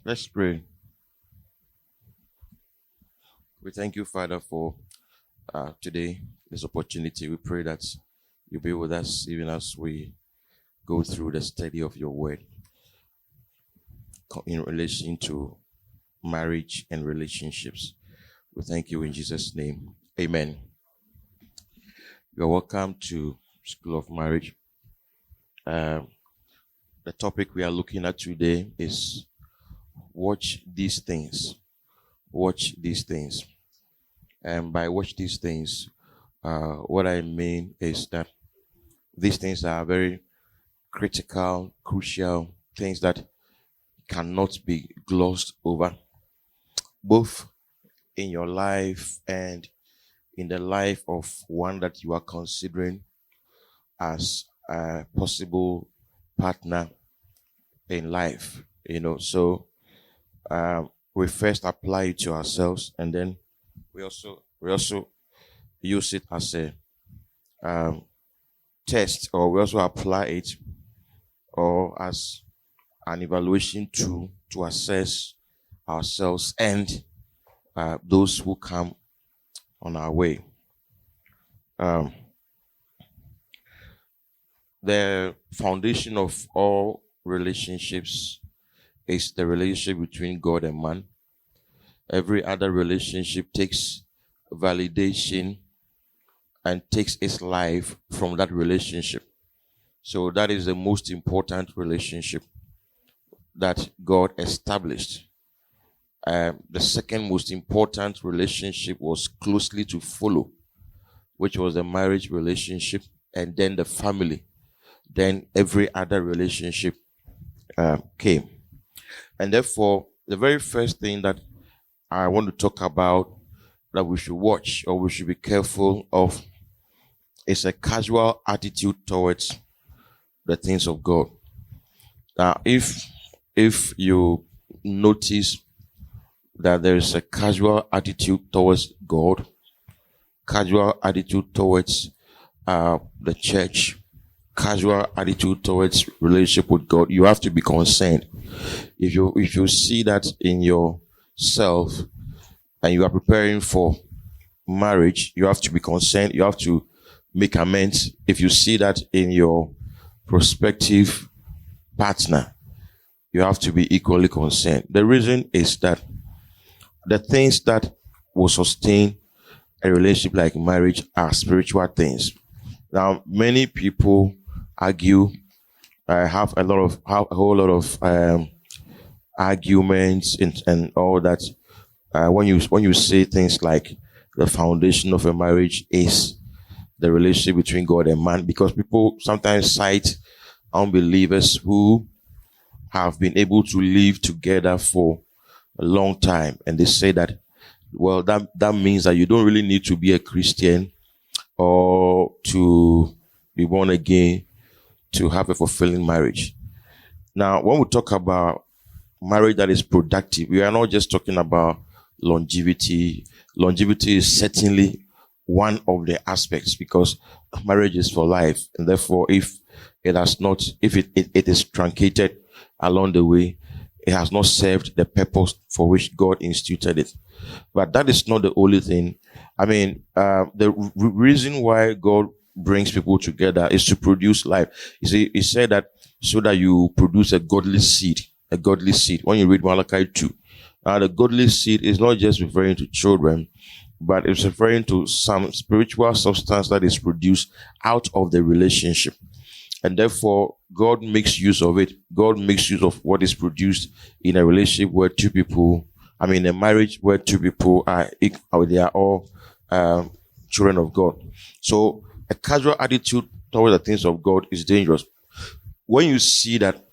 Let's pray. We thank you, Father, for today, this opportunity. We pray that you be with us even as we go through the study of your word in relation to marriage and relationships. We thank you in Jesus' name. Amen. You're welcome to School of Marriage. The topic we are looking at today is watch these things. Watch these things. And by watch these things, what I mean is that these things are very critical, crucial things that cannot be glossed over, both in your life and in the life of one that you are considering as a possible partner in life. So we first apply it to ourselves, and then we also use it as a test, or we also apply it or as an evaluation tool to assess ourselves and those who come on our way. The foundation of all relationships is the relationship between God and man. Every other relationship takes validation and takes its life from that relationship. So that is the most important relationship that God established. The second most important relationship was closely to follow, which was the marriage relationship, and then the family. Then every other relationship came. And therefore, the very first thing that I want to talk about that we should watch or we should be careful of is a casual attitude towards the things of God. Now, if you notice that there is a casual attitude towards God, casual attitude towards the church, casual attitude towards relationship with God, you have to be concerned. If you see that in yourself and you are preparing for marriage, you have to be concerned. You have to make amends. If you see that in your prospective partner, you have to be equally concerned. The reason is that the things that will sustain a relationship like marriage are spiritual things. Now, many people argue, have a whole lot of arguments and all that. When you say things like the foundation of a marriage is the relationship between God and man, because people sometimes cite unbelievers who have been able to live together for a long time, and they say that, well, that means that you don't really need to be a Christian or to be born again to have a fulfilling marriage. Now, when we talk about marriage that is productive, we are not just talking about longevity. Longevity is certainly one of the aspects, because marriage is for life, and therefore if it is truncated along the way, it has not served the purpose for which God instituted it. But that is not the only thing. I mean, the reason why God brings people together is to produce life. You see, he said that so that you produce a godly seed. A godly seed. When you read Malachi 2, the godly seed is not just referring to children, but it's referring to some spiritual substance that is produced out of the relationship. And therefore, God makes use of it. God makes use of what is produced in a relationship where a marriage where two people they are all children of God. So a casual attitude towards the things of God is dangerous. When you see that,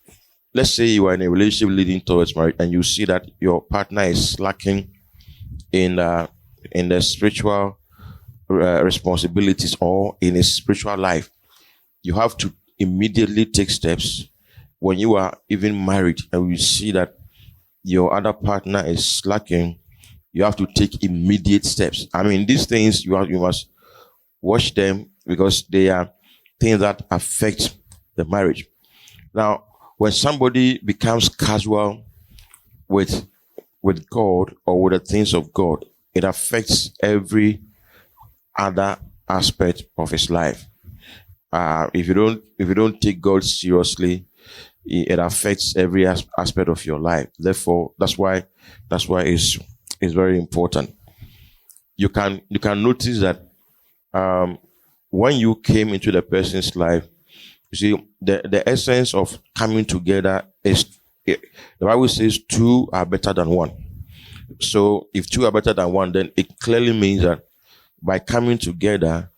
let's say you are in a relationship leading towards marriage, and you see that your partner is lacking in the spiritual responsibilities or in his spiritual life, you have to immediately take steps. When you are even married and you see that your other partner is lacking, you have to take immediate steps. I mean, these things you must watch them, because they are things that affect the marriage. Now, when somebody becomes casual with God or with the things of God, it affects every other aspect of his life. If you don't take God seriously, it affects every aspect of your life. Therefore, that's why it's very important. You can notice that when you came into the person's life, you see the essence of coming together is, the Bible says two are better than one. So if two are better than one, then it clearly means that by coming together,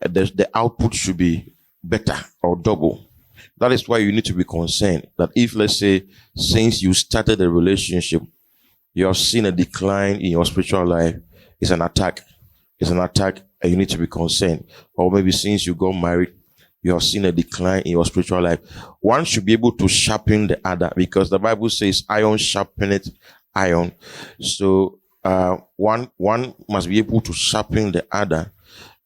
the output should be better or double. That is why you need to be concerned that if, let's say, since you started a relationship, you have seen a decline in your spiritual life, it's an attack. It's an attack, and you need to be concerned. Or maybe since you got married, you have seen a decline in your spiritual life. One should be able to sharpen the other, because the Bible says iron sharpeneth iron. So one must be able to sharpen the other.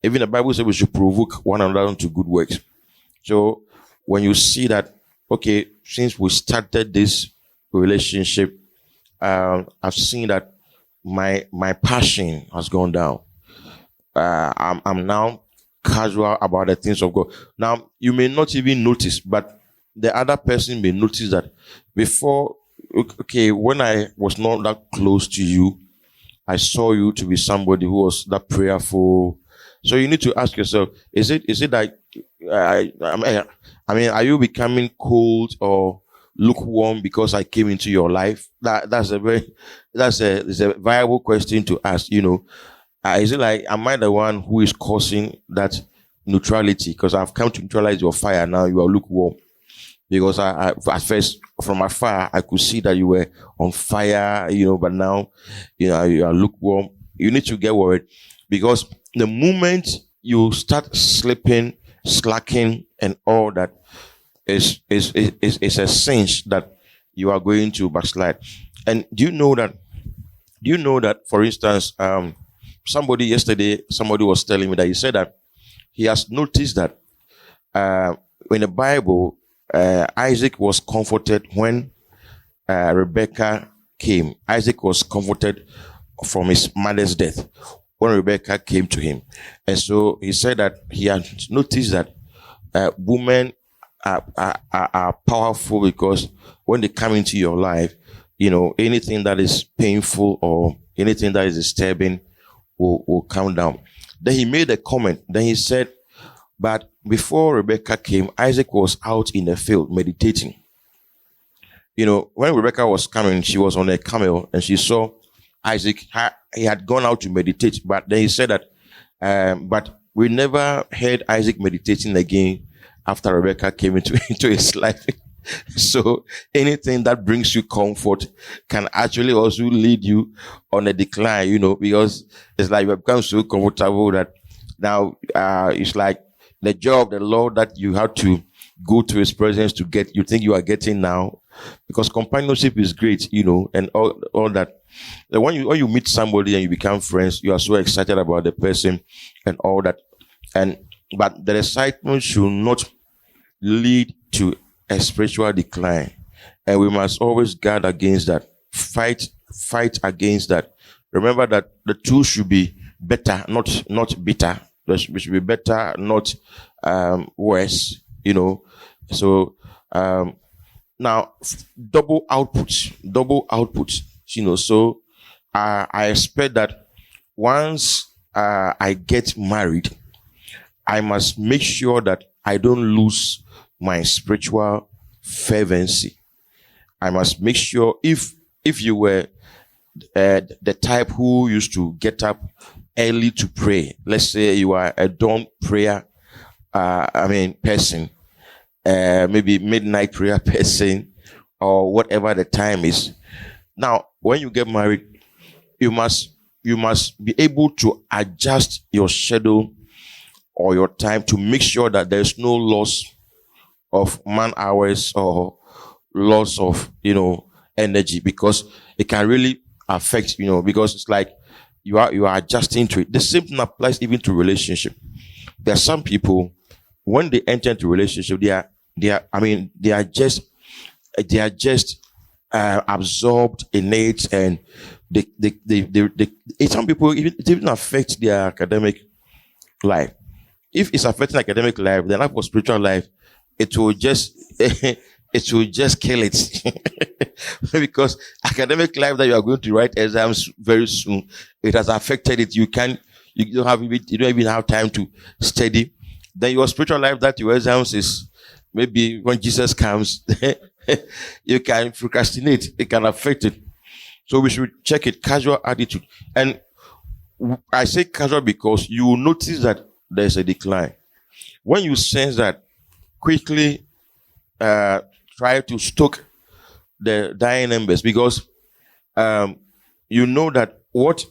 Even the Bible says we should provoke one another to good works. So when you see that, okay, since we started this relationship, I've seen that my passion has gone down. I'm now casual about the things of God. Now, you may not even notice, but the other person may notice that before, okay, when I was not that close to you, I saw you to be somebody who was that prayerful. So you need to ask yourself, is it that, I mean, are you becoming cold or lukewarm because I came into your life? That's a viable question to ask, you know. Is it like, am I the one who is causing that neutrality? Because I've come to neutralize your fire. Now you are lukewarm. Because I at first, from afar, I could see that you were on fire, you know, but now, you know, you are lukewarm. You need to get worried, because the moment you start slipping, slacking, and all that, is a cinch that you are going to backslide. And do you know that, for instance, somebody was telling me that he said that he has noticed that in the Bible, Isaac was comforted when Rebekah came. Isaac was comforted from his mother's death when Rebekah came to him. And so he said that he had noticed that women are powerful, because when they come into your life, you know, anything that is painful or anything that is disturbing will come down. Then he made a comment. Then he said, but before Rebekah came, Isaac was out in the field meditating. You know, when Rebekah was coming, she was on a camel and she saw Isaac. He had gone out to meditate. But then he said that, but we never heard Isaac meditating again after Rebekah came into his life. So anything that brings you comfort can actually also lead you on a decline, you know, because it's like you have become so comfortable that now it's like the job, the law that you have to go to his presence to get, you think you are getting now, because companionship is great, you know, and all that. When you meet somebody and you become friends, you are so excited about the person and all that. But the excitement should not lead to a spiritual decline, and we must always guard against that. Fight against that. Remember that the two should be better, not bitter. We should be better, not worse. You know. So now double outputs. You know. So I expect that once I get married, I must make sure that I don't lose my spiritual fervency. I must make sure, if you were the type who used to get up early to pray, let's say you are a dawn prayer person, maybe midnight prayer person, or whatever the time is. Now, when you get married, you must be able to adjust your schedule or your time to make sure that there's no loss of man hours or loss of, you know, energy, because it can really affect, you know, because it's like you are adjusting to it. The same thing applies even to relationship. There are some people, when they enter into relationship, they are just absorbed in it, and some people, it even affects their academic life. If it's affecting academic life, then for spiritual life, it will just it will just kill it. Because academic life that you are going to write exams very soon, it has affected it. You don't even have time to study. Then your spiritual life that your exams is maybe when Jesus comes, you can procrastinate. It can affect it. So we should check it. Casual attitude. And I say casual because you will notice that there's a decline. When you sense that, quickly try to stoke the dying embers, because you know that what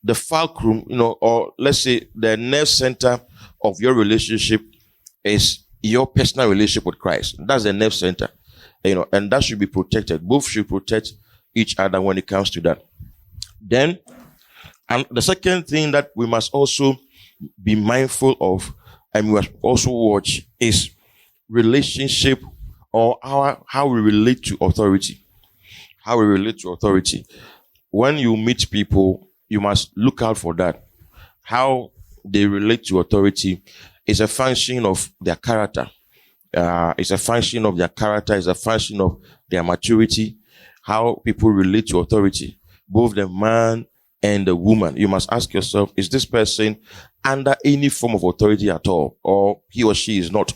the fulcrum, or let's say the nerve center of your relationship is your personal relationship with Christ. That's the nerve center, and that should be protected. Both should protect each other when it comes to that. Then, and the second thing that we must also be mindful of, and we must also watch, is relationship, or how we relate to authority. How we relate to authority. When you meet people, you must look out for that. How they relate to authority is a function of their character. It's a function of their character. It's a function of their maturity. How people relate to authority, both the man and the woman. You must ask yourself, is this person under any form of authority at all, or he or she is not?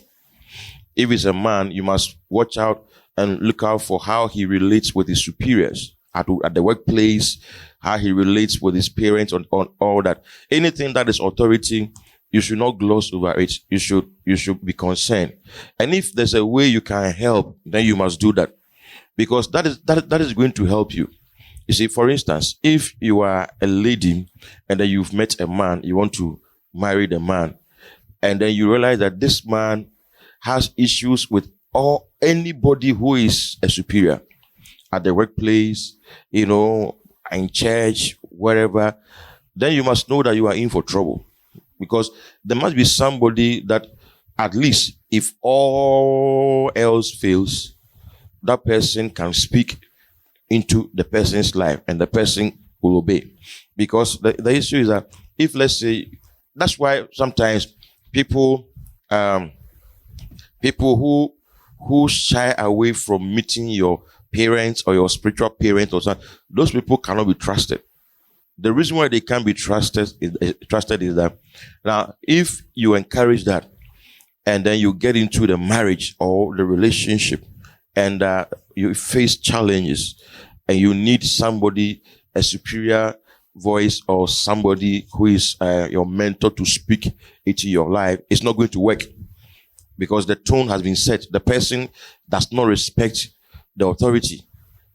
If it's a man, you must watch out and look out for how he relates with his superiors at the workplace, how he relates with his parents, on all that. Anything that is authority, you should not gloss over it. You should be concerned. And if there's a way you can help, then you must do that, because that is going to help you. You see, for instance, if you are a lady and then you've met a man, you want to marry the man, and then you realize that this man has issues with anybody who is a superior at the workplace, in church, wherever, then you must know that you are in for trouble. Because there must be somebody that, at least if all else fails, that person can speak into the person's life and the person will obey. Because the issue is that, if, let's say, that's why sometimes people who shy away from meeting your parents or your spiritual parents or something, those people cannot be trusted. The reason why they can't be trusted is that, now, if you encourage that and then you get into the marriage or the relationship and you face challenges and you need somebody, a superior voice or somebody who is your mentor to speak into your life, it's not going to work, because the tone has been set. The person does not respect the authority.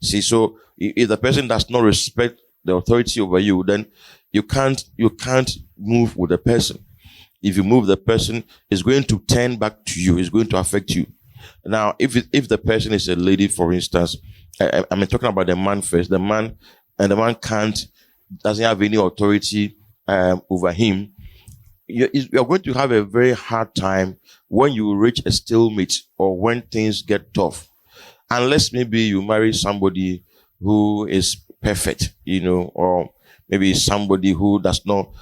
See, so if the person does not respect the authority over you, then you can't move with the person. If you move, the person is going to turn back to you. It's going to affect you. Now, if the person is a lady, for instance, I'm talking about the man first. The man doesn't have any authority over him. You're going to have a very hard time when you reach a stalemate or when things get tough. Unless maybe you marry somebody who is perfect, or maybe somebody who does not,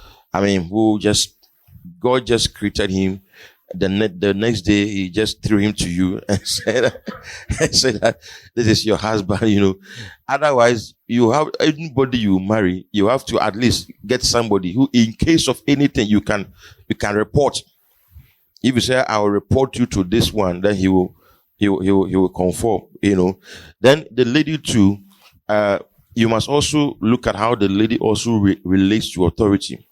God just created him. The next day, he just threw him to you and said that this is your husband, Otherwise, you have anybody you marry, you have to at least get somebody who, in case of anything, you can report. If you say, I will report you to this one, then he will conform, Then the lady too, you must also look at how the lady also relates to authority.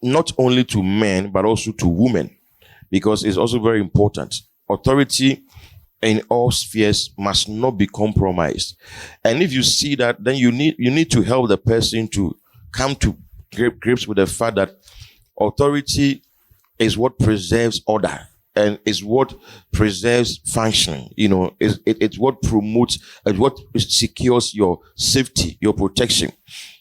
Not only to men, but also to women, because it's also very important. Authority in all spheres must not be compromised. And if you see that, then you need to help the person to come to grips with the fact that authority is what preserves order and is what preserves function. It's what promotes, it's what secures your safety, your protection.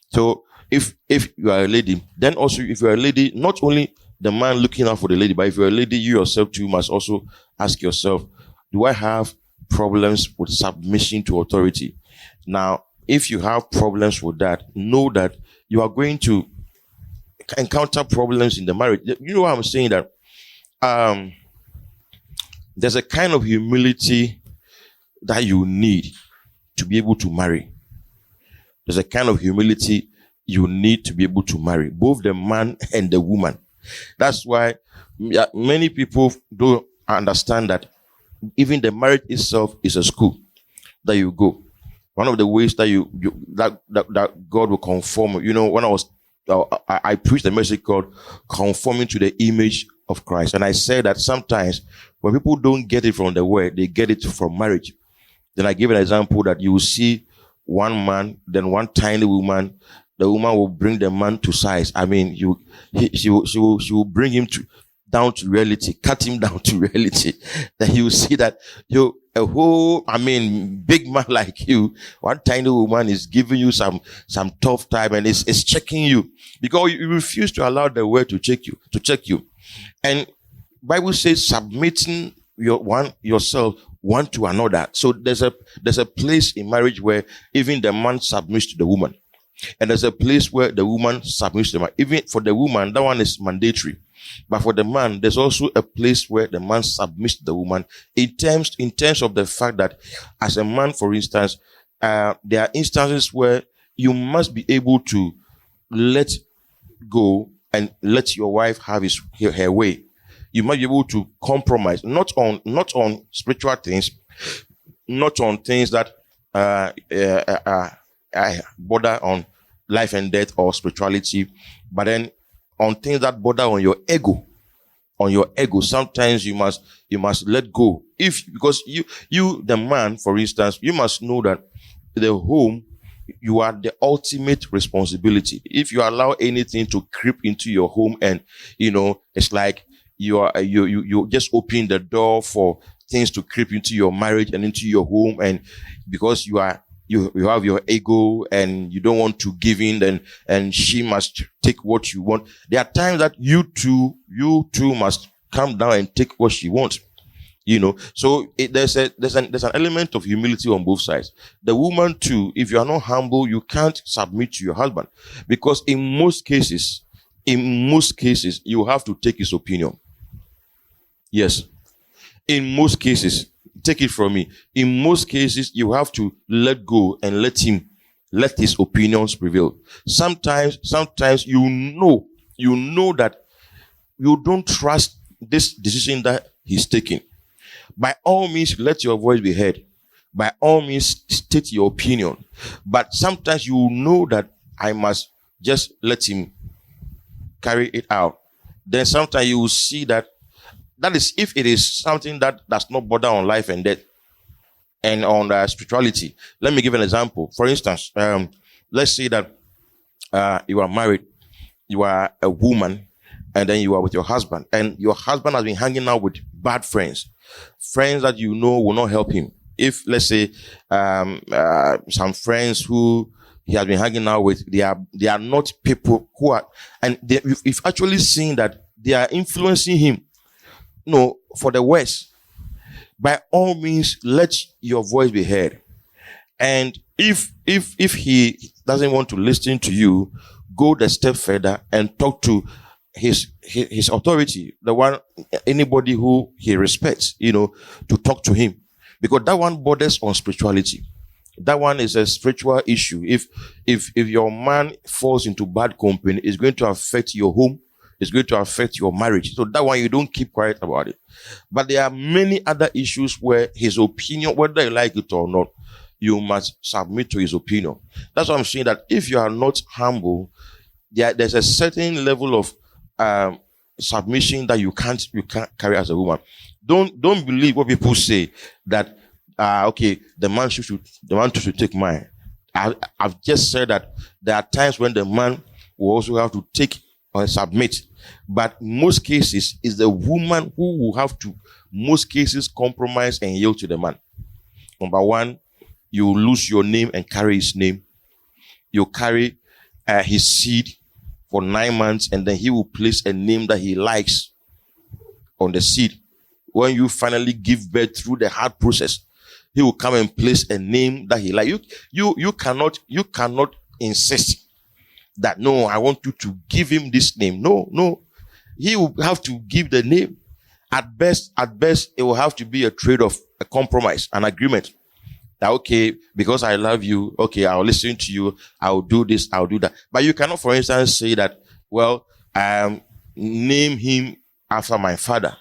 So if you are a lady, then also if you are a lady, not only the man looking out for the lady, but if you're a lady, you yourself too must also ask yourself, do I have problems with submission to authority. Now, if you have problems with that, know that you are going to encounter problems in the marriage. You know what I'm saying? That there's a kind of humility that you need to be able to marry. There's a kind of humility you need to be able to marry, both the man and the woman. That's why many people don't understand that even the marriage itself is a school that you go. One of the ways that that God will conform. You know, when I preached a message called "Conforming to the Image of Christ," and I said that sometimes when people don't get it from the word, they get it from marriage. Then I gave an example that you will see one man, then one tiny woman. The woman will bring the man to size. I mean, she will bring him down to reality, cut him down to reality. Then you see that big man like you, one tiny woman is giving you some tough time and is checking you because you refuse to allow the word to check you. And Bible says submitting yourself one to another. So there's a place in marriage where even the man submits to the woman. And there's a place where the woman submits to the man. Even for the woman, that one is mandatory. But for the man, there's also a place where the man submits to the woman in terms of the fact that as a man, for instance, there are instances where you must be able to let go and let your wife have her way. You must be able to compromise, not on spiritual things, not on things that border on life and death or spirituality, but then on things that border on your ego. Sometimes you must let go. Because you, the man, for instance, you must know that the home, you are the ultimate responsibility. If you allow anything to creep into your home and, it's like you just open the door for things to creep into your marriage and into your home, and because you have your ego and you don't want to give in, and she must take what you want. There are times that you two must come down and take what she wants. So there's an element of humility on both sides. The woman too, if you are not humble, you can't submit to your husband, because in most cases, you have to take his opinion. Yes. In most cases, take it from me. In most cases, you have to let go and let his opinions prevail. Sometimes you know that you don't trust this decision that he's taking. By all means, let your voice be heard. By all means, state your opinion. But sometimes you know that I must just let him carry it out. Then sometimes you will see that is if it is something that does not border on life and death and on spirituality. Let me give an example. For instance, let's say that you are married, you are a woman, and then you are with your husband, and your husband has been hanging out with bad friends that will not help him. If, let's say, some friends who he has been hanging out with, they are not people who are, and we've actually seen that they are influencing him, for the worse. By all means, let your voice be heard. And if he doesn't want to listen to you, go the step further and talk to his authority, anybody who he respects, to talk to him, because that one borders on spirituality. That one is a spiritual issue. If your man falls into bad company, it's going to affect your home. It's going to affect your marriage. So that one, you don't keep quiet about it. But there are many other issues where his opinion, whether you like it or not, you must submit to his opinion. That's why I'm saying that if you are not humble, there's a certain level of submission that you can't carry as a woman. Don't believe what people say that the man should take mine. I've just said that there are times when the man will also have to take or submit, but most cases is the woman who will have to most cases compromise and yield to the man. Number one, you lose your name and carry his name. You carry his seed for 9 months, and then he will place a name that he likes on the seed. When you finally give birth through the hard process, he will come and place a name that he like. You cannot insist that no, I want you to give him this name. No. He will have to give the name. At best, it will have to be a trade-off, a compromise, an agreement. That okay, because I love you, okay, I'll listen to you, I'll do this, I'll do that. But you cannot, for instance, say that, well, name him after my father.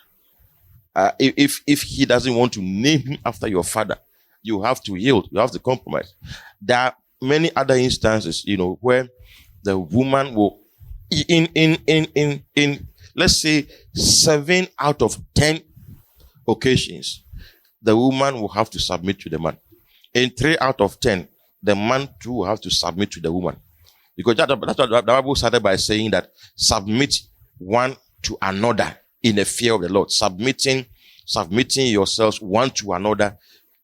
If he doesn't want to name him after your father, you have to yield, you have to compromise. There are many other instances, where the woman will, in let's say 7 out of 10 occasions, the woman will have to submit to the man. In 3 out of 10, the man too will have to submit to the woman. Because that's what the Bible started by saying, that submit one to another in the fear of the Lord. Submitting yourselves one to another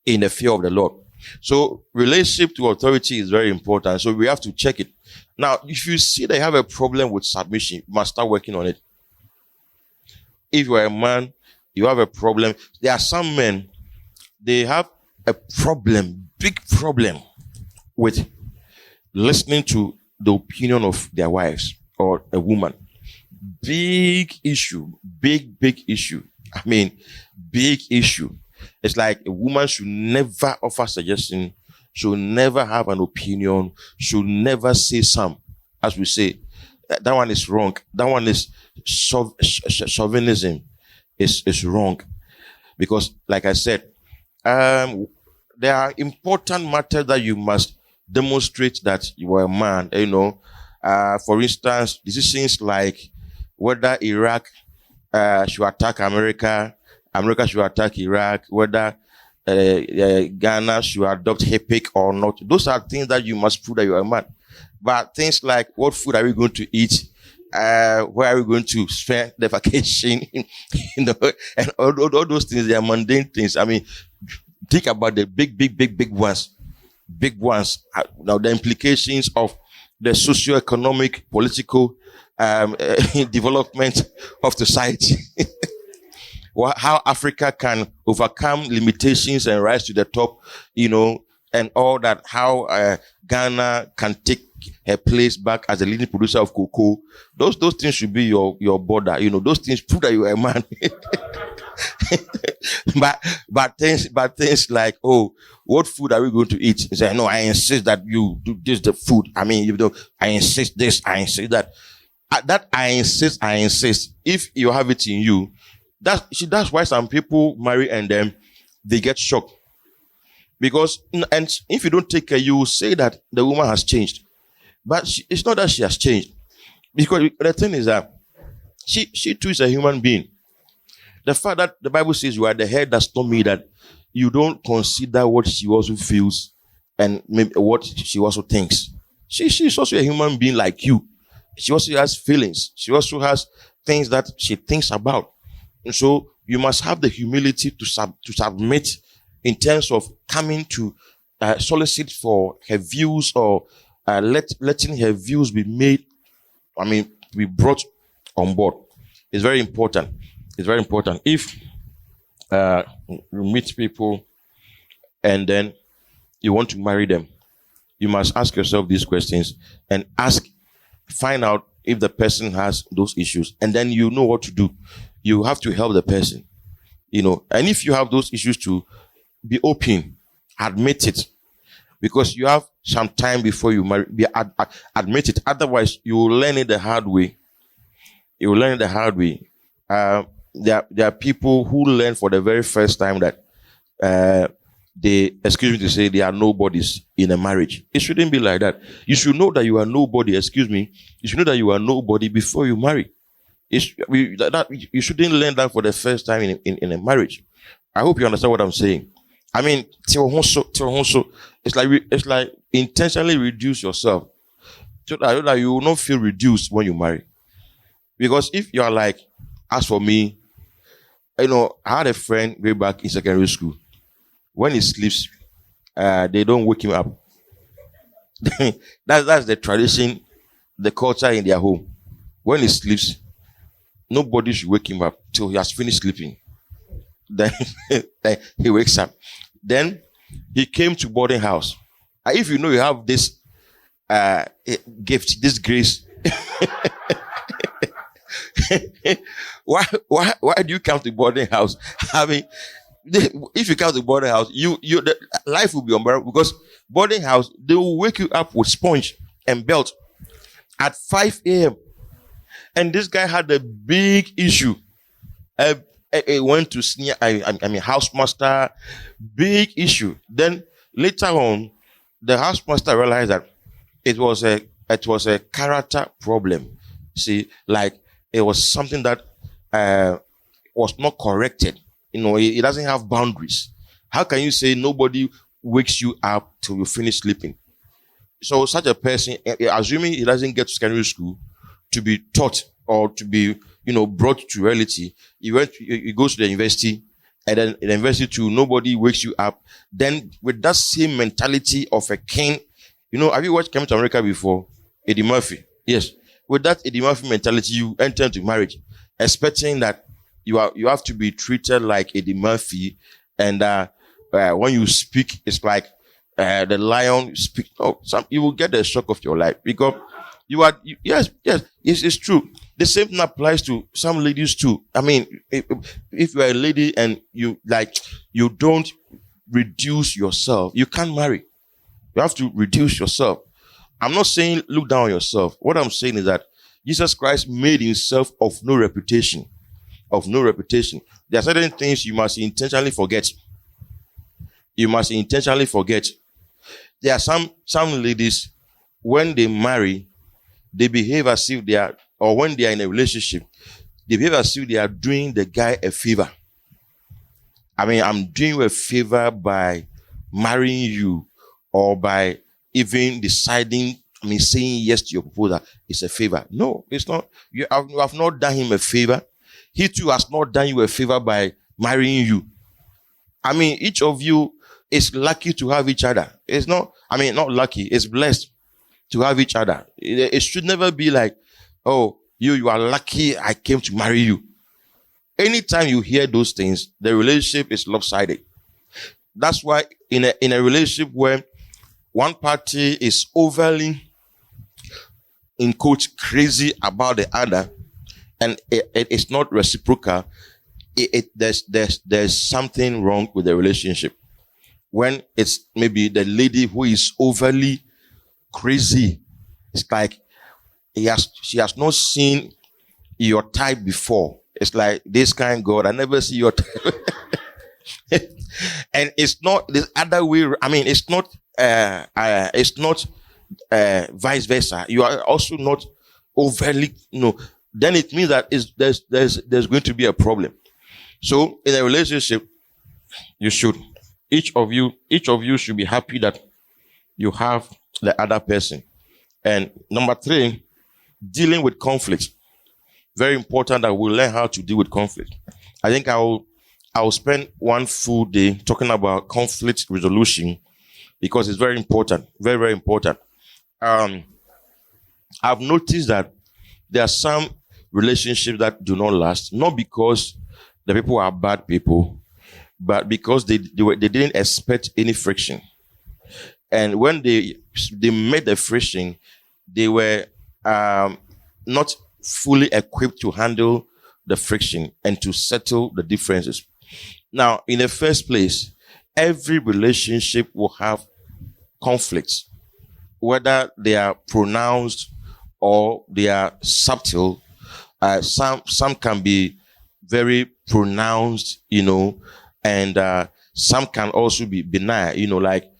in the fear of the Lord. So relationship to authority is very important. So we have to check it. Now, if you see that you have a problem with submission, you must start working on it. If you are a man, you have a problem. There are some men, they have a problem, big problem with listening to the opinion of their wives or a woman. Big issue, big issue. I mean, big issue. It's like a woman should never offer suggestion, should never have an opinion, should never say some, as we say, that one is wrong. That one is chauvinism is wrong. Because, like I said, there are important matters that you must demonstrate that you are a man. For instance, decisions like whether Iraq should attack America, America should attack Iraq, whether Ghana should adopt HIPIC or not. Those are things that you must prove that you are a man. But things like, what food are we going to eat? Where are we going to spend the vacation? And all those things, they are mundane things. I mean, think about the big ones. Big ones. Now, the implications of the socio-economic, political development of society. How Africa can overcome limitations and rise to the top, and all that. How Ghana can take her place back as a leading producer of cocoa. Those things should be your border. Those things prove that you are a man. but things like, oh, what food are we going to eat? Say, no, I insist that you do this, the food. I mean, I insist this, I insist that. That I insist. If you have it in you, that's why some people marry and then they get shocked. Because, and if you don't take care, you will say that the woman has changed. But it's not that she has changed. Because the thing is that she too is a human being. The fact that the Bible says you are the head does not mean that you don't consider what she also feels and maybe what she also thinks. She's also a human being like you. She also has feelings. She also has things that she thinks about. And so you must have the humility to submit in terms of coming to solicit for her views or letting her views be be brought on board. It's very important. It's very important. If you meet people and then you want to marry them, you must ask yourself these questions and find out if the person has those issues, and then you know what to do. You have to help the person, and if you have those issues, to be open, admit it, because you have some time before you marry. Admit it. Otherwise, you will learn it the hard way. You will learn it the hard way. There are people who learn for the very first time that they are nobodies in a marriage. It shouldn't be like that. You should know that you are nobody. You should know that you are nobody before you marry. You shouldn't learn that for the first time in a marriage. I hope you understand what I'm saying. I mean, it's like intentionally reduce yourself so that you will not feel reduced when you marry. Because if you are like, as for me, I had a friend way back in secondary school. When he sleeps, they don't wake him up. That's the tradition, the culture in their home. When he sleeps, nobody should wake him up till he has finished sleeping. Then he wakes up. Then He came to boarding house. If you know you have this gift, this grace, why do you come to boarding house having? If you come to boarding house, the life will be unbearable, because boarding house, they will wake you up with sponge and belt at 5 a.m. And this guy had a big issue. He went to sneer. Housemaster, big issue. Then later on, the housemaster realized that it was a character problem. See, like it was something that was not corrected. It doesn't have boundaries. How can you say nobody wakes you up till you finish sleeping? So such a person, assuming he doesn't get to secondary school to be taught or to be, brought to reality, he goes to the university, and then in the university too, nobody wakes you up. Then with that same mentality of a king, have you watched Coming to America before? Eddie Murphy. Yes. With that Eddie Murphy mentality, you enter into marriage, expecting that you have to be treated like Eddie Murphy, and when you speak, it's like the lion speak. Oh, you will get the shock of your life, because yes, it's true. The same thing applies to some ladies too. I mean, if you're a lady and you don't reduce yourself, you can't marry. You have to reduce yourself. I'm not saying look down on yourself. What I'm saying is that Jesus Christ made himself of no reputation. Of no reputation. There are certain things you must intentionally forget. You must intentionally forget. There are some ladies, when they marry, they behave as if they are, or when they are in a relationship, they behave as if they are doing the guy a favor. I mean, I'm doing you a favor by marrying you, or by even deciding, saying yes to your proposal. It's a favor. No, it's not. You have not done him a favor. He too has not done you a favor by marrying you. Each of you is lucky to have each other. It's not lucky. It's blessed to have each other. It should never be like, oh, you are lucky I came to marry you. Anytime you hear those things, the relationship is lopsided. That's why in a relationship where one party is overly, in quotes, crazy about the other, and it's not reciprocal, there's something wrong with the relationship. When it's maybe the lady who is overly crazy, it's like she has not seen your type before. It's like, this kind of God, I never see your type. And it's not the other way. It's not vice versa. You are also not overly, then it means that there's going to be a problem. So in a relationship, each of you should be happy that you have the other person. And number 3, dealing with conflict. Very important that we learn how to deal with conflict. I think I'll spend one full day talking about conflict resolution, because it's very important. Very, very important. I've noticed that there are some relationships that do not last, not because the people are bad people, but because they didn't expect any friction. And when they made the friction, they were not fully equipped to handle the friction and to settle the differences. Now, in the first place, every relationship will have conflicts, whether they are pronounced or they are subtle. Some can be very pronounced, and some can also be benign, like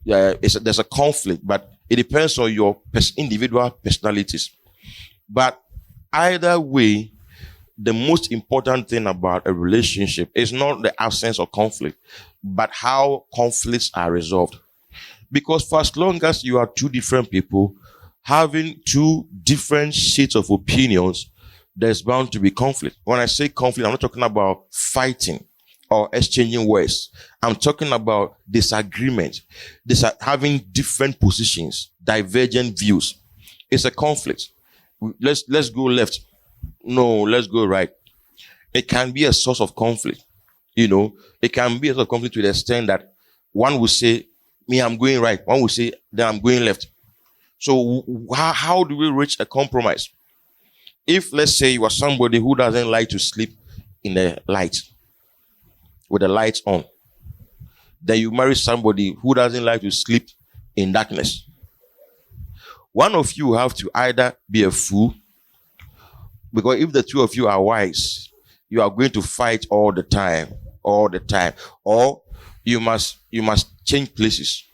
there's a conflict, but it depends on your individual personalities. But either way, the most important thing about a relationship is not the absence of conflict, but how conflicts are resolved. Because for as long as you are two different people having two different shades of opinions, there's bound to be conflict. When I say conflict, I'm not talking about fighting or exchanging words. I'm talking about disagreement. Having different positions, divergent views. It's a conflict. Let's go left. No, let's go right. It can be a source of conflict. It can be a source of conflict to the extent that One will say, me, I'm going right. One will say, then I'm going left. So how do we reach a compromise? If, let's say, you are somebody who doesn't like to sleep in the light, with the lights on, then you marry somebody who doesn't like to sleep in darkness. One of you have to either be a fool, because if the two of you are wise, you are going to fight all the time, or you must change places.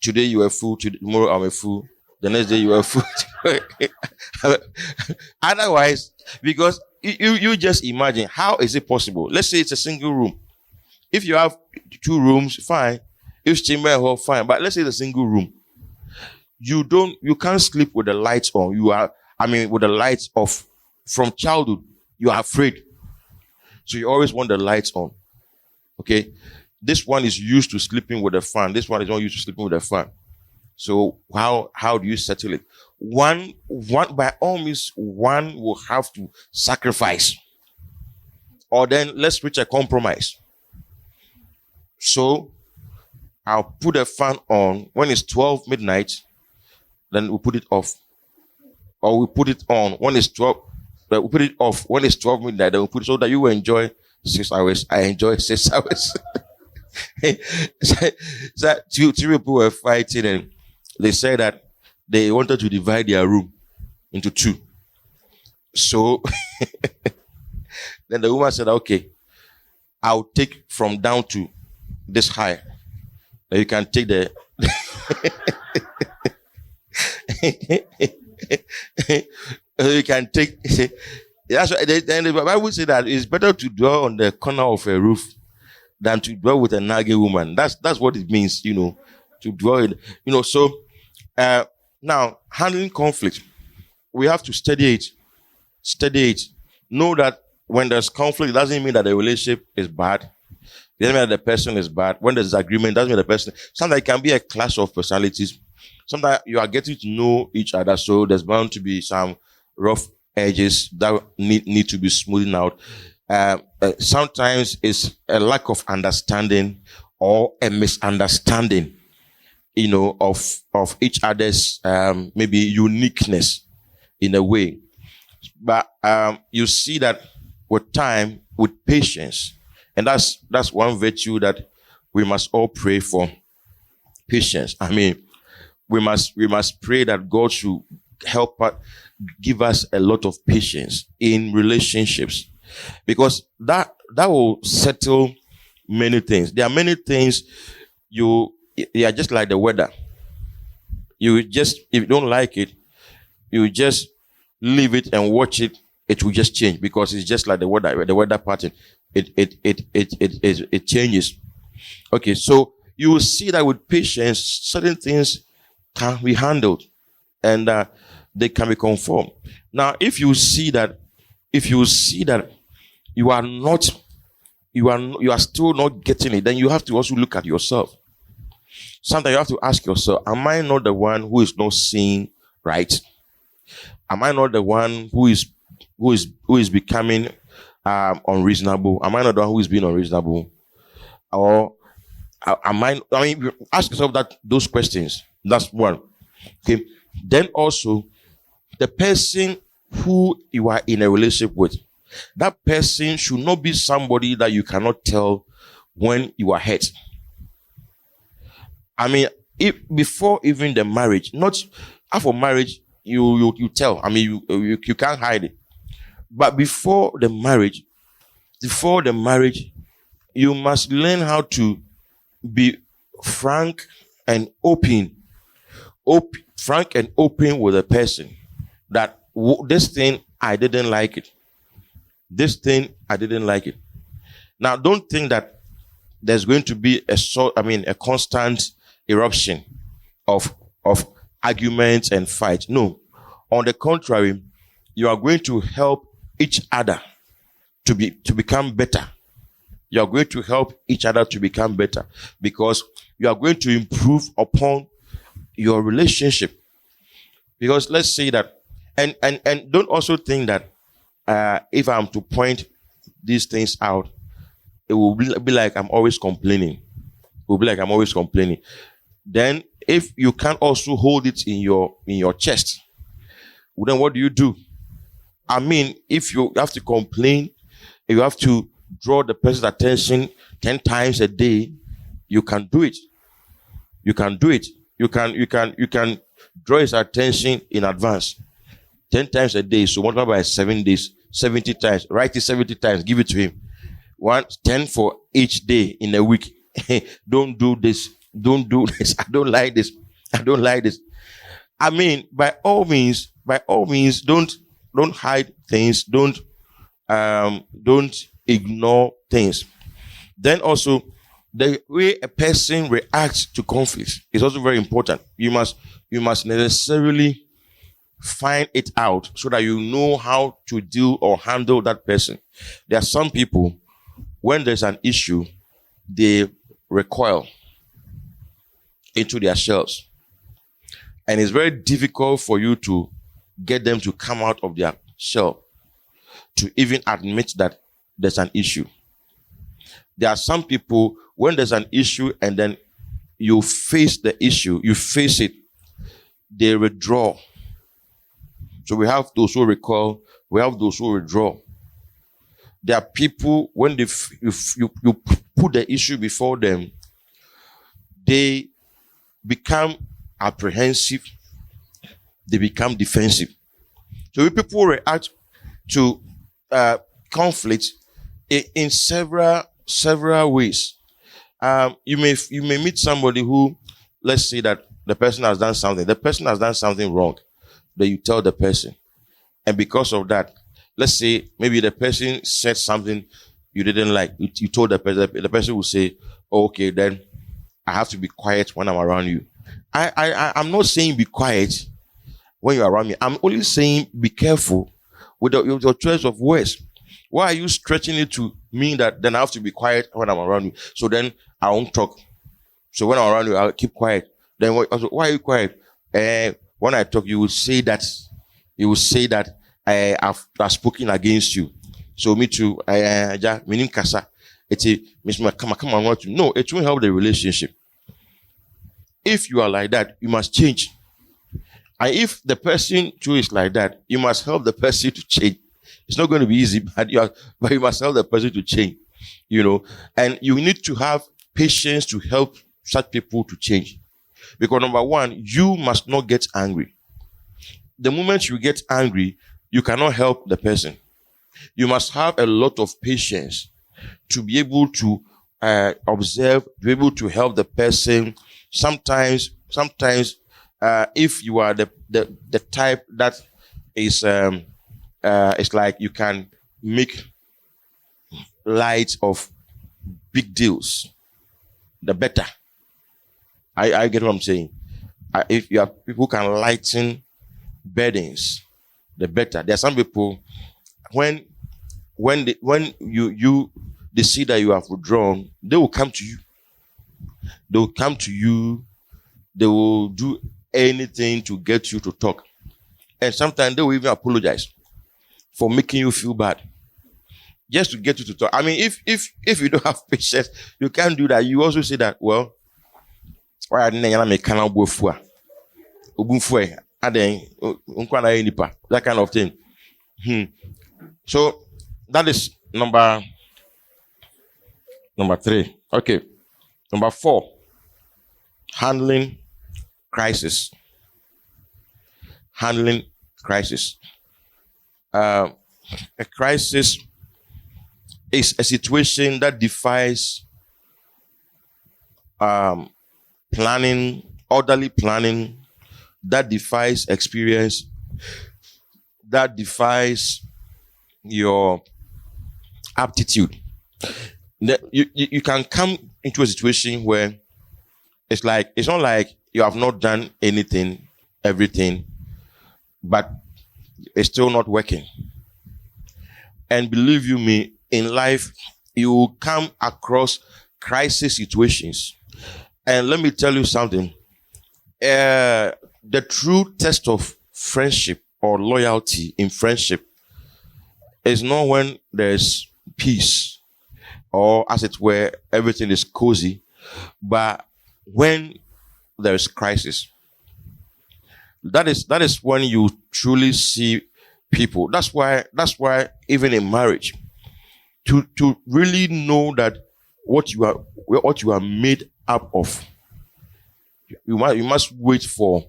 Today you are a fool, tomorrow I'm a fool, the next day you are a fool. Otherwise, because you just imagine, how is it possible? Let's say it's a single room. If you have 2 rooms, fine. If it's chamber hall, fine. But let's say it's a single room. You can't sleep with the lights on. With the lights off. From childhood, you are afraid. So you always want the lights on. Okay? This one is used to sleeping with a fan. This one is not used to sleeping with a fan. So how do you settle it? One by all means, one will have to sacrifice. Or then let's reach a compromise. So I'll put a fan on when it's 12 midnight, then we'll put it off. Or we put it on when it's 12, we put it off when it's 12 midnight, then we'll put it so that you will enjoy 6 hours. I enjoy 6 hours. So two people were fighting, and they said that they wanted to divide their room into 2. So then the woman said, okay, I'll take from down to this high. Then you can take the you can take. That's why the Bible says that it's better to dwell on the corner of a roof than to dwell with a nagging woman. That's what it means, to dwell in, So now, handling conflict, we have to study it. Know that when there's conflict, it doesn't mean that the relationship is bad. It doesn't mean that the person is bad. When there's agreement, it doesn't mean the person. Sometimes it can be a clash of personalities. Sometimes you are getting to know each other, so there's bound to be some rough edges that need to be smoothed out. Sometimes it's a lack of understanding or a misunderstanding, of each other's maybe uniqueness in a way. But you see that with time, with patience, and that's one virtue that we must all pray for. Patience. We must pray that God should help us, give us a lot of patience in relationships, because that will settle many things. There are many things they are just like the weather. If you don't like it, you just leave it and watch it. It will just change, because it's just like the weather pattern. It changes. Okay, so you will see that with patience, certain things can be handled, and they can be conformed. Now, if you see that you are still not getting it, then you have to also look at yourself. Sometimes you have to ask yourself, am I not the one who is not seeing right? Am I not the one who is becoming unreasonable? Am I not the one who is being unreasonable? Or ask yourself those questions. That's one. Okay. Then also, the person who you are in a relationship with, that person should not be somebody that you cannot tell when you are hurt. If before even the marriage, not after marriage, you tell. You can't hide it. But before the marriage, you must learn how to be frank and open with a person, that this thing I didn't like it. This thing I didn't like it. Now, don't think that there's going to be a constant eruption of arguments and fights. No. On the contrary, you are going to help each other to become better. You are going to help each other to become better, because you are going to improve upon your relationship. Because let's say that, and don't also think that if I'm to point these things out, it will be like I'm always complaining. It will be like, I'm always complaining. Then if you can't also hold it in your chest, well, then what do? I mean, if you have to complain, if you have to draw the person's attention 10 times a day, you can do it. You can do it. You can draw his attention in advance. 10 times a day. So multiply by 7 days, 70 times. Write it 70 times. Give it to him. 10 for each day in a week. Don't do this. Don't do this. I don't like this. I don't like this. I mean, by all means, don't hide things. Don't ignore things. Then also, the way a person reacts to conflict is also very important. You must necessarily find it out so that you know how to deal or handle that person. There are some people, when there's an issue, they recoil into their shells. And it's very difficult for you to get them to come out of their shell, to even admit that there's an issue. There are some people, when there's an issue and then you face the issue, you face it, they withdraw. So we have those who recoil, we have those who withdraw. There are people, when you put the issue before them, they become apprehensive, they become defensive. So people react to conflict in several ways. You may meet somebody who, let's say that the person has done something wrong, that you tell the person, and because of that, let's say maybe the person said something you didn't like, you told the person will say, oh, okay, then I have to be quiet when I'm around you. I'm not saying be quiet when you're around me. I'm only saying be careful with your choice of words. Why are you stretching it to mean that then I have to be quiet when I'm around you? So then I won't talk. So when I'm around you, I'll keep quiet. Then why are you quiet? When I talk, you will say that I've spoken against you. So me too. Meaning kasa. Come on, want to. No, it won't help the relationship. If you are like that, you must change. And if the person too is like that, you must help the person to change. It's not going to be easy, but you must help the person to change. And you need to have patience to help such people to change. Because number one, you must not get angry. The moment you get angry, you cannot help the person. You must have a lot of patience to be able to observe, to be able to help the person. Sometimes, if you are the type that is, it's like you can make light of big deals, the better. I get what I'm saying. If you have people who can lighten burdens, the better. There are some people when they see that you have withdrawn, they will come to you. They will come to you. They will do anything to get you to talk. And sometimes they will even apologize for making you feel bad, just to get you to talk. I mean, if you don't have patience, you can't do that. You also say that, well, why didn't I make that kind of thing. So that is number 3. Okay. Number 4, handling crisis. Handling crisis. A crisis is a situation that defies planning, orderly planning, that defies experience, that defies your aptitude. You can come into a situation where it's not like you have not done everything, but it's still not working. And believe you me, in life, you will come across crisis situations. And let me tell you something. The true test of friendship or loyalty in friendship is not when there's peace or, as it were, everything is cozy, But when there is crisis, that is when you truly see people. That's why even in marriage, to really know that what you are made up of, you must wait for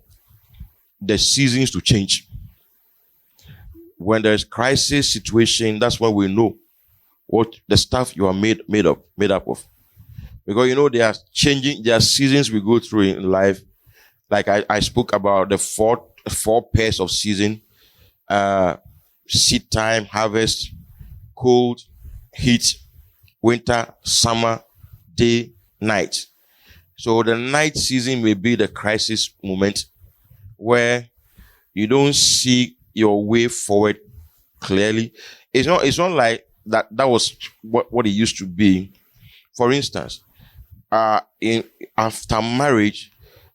the seasons to change. When there's crisis situation, that's when we know what the stuff you are made up of. Because there are seasons we go through in life. Like I spoke about the four pairs of season: seed time, harvest, cold, heat, winter, summer, day, night. So the night season may be the crisis moment where you don't see your way forward clearly. It's not like that was what it used to be. For instance, in after marriage,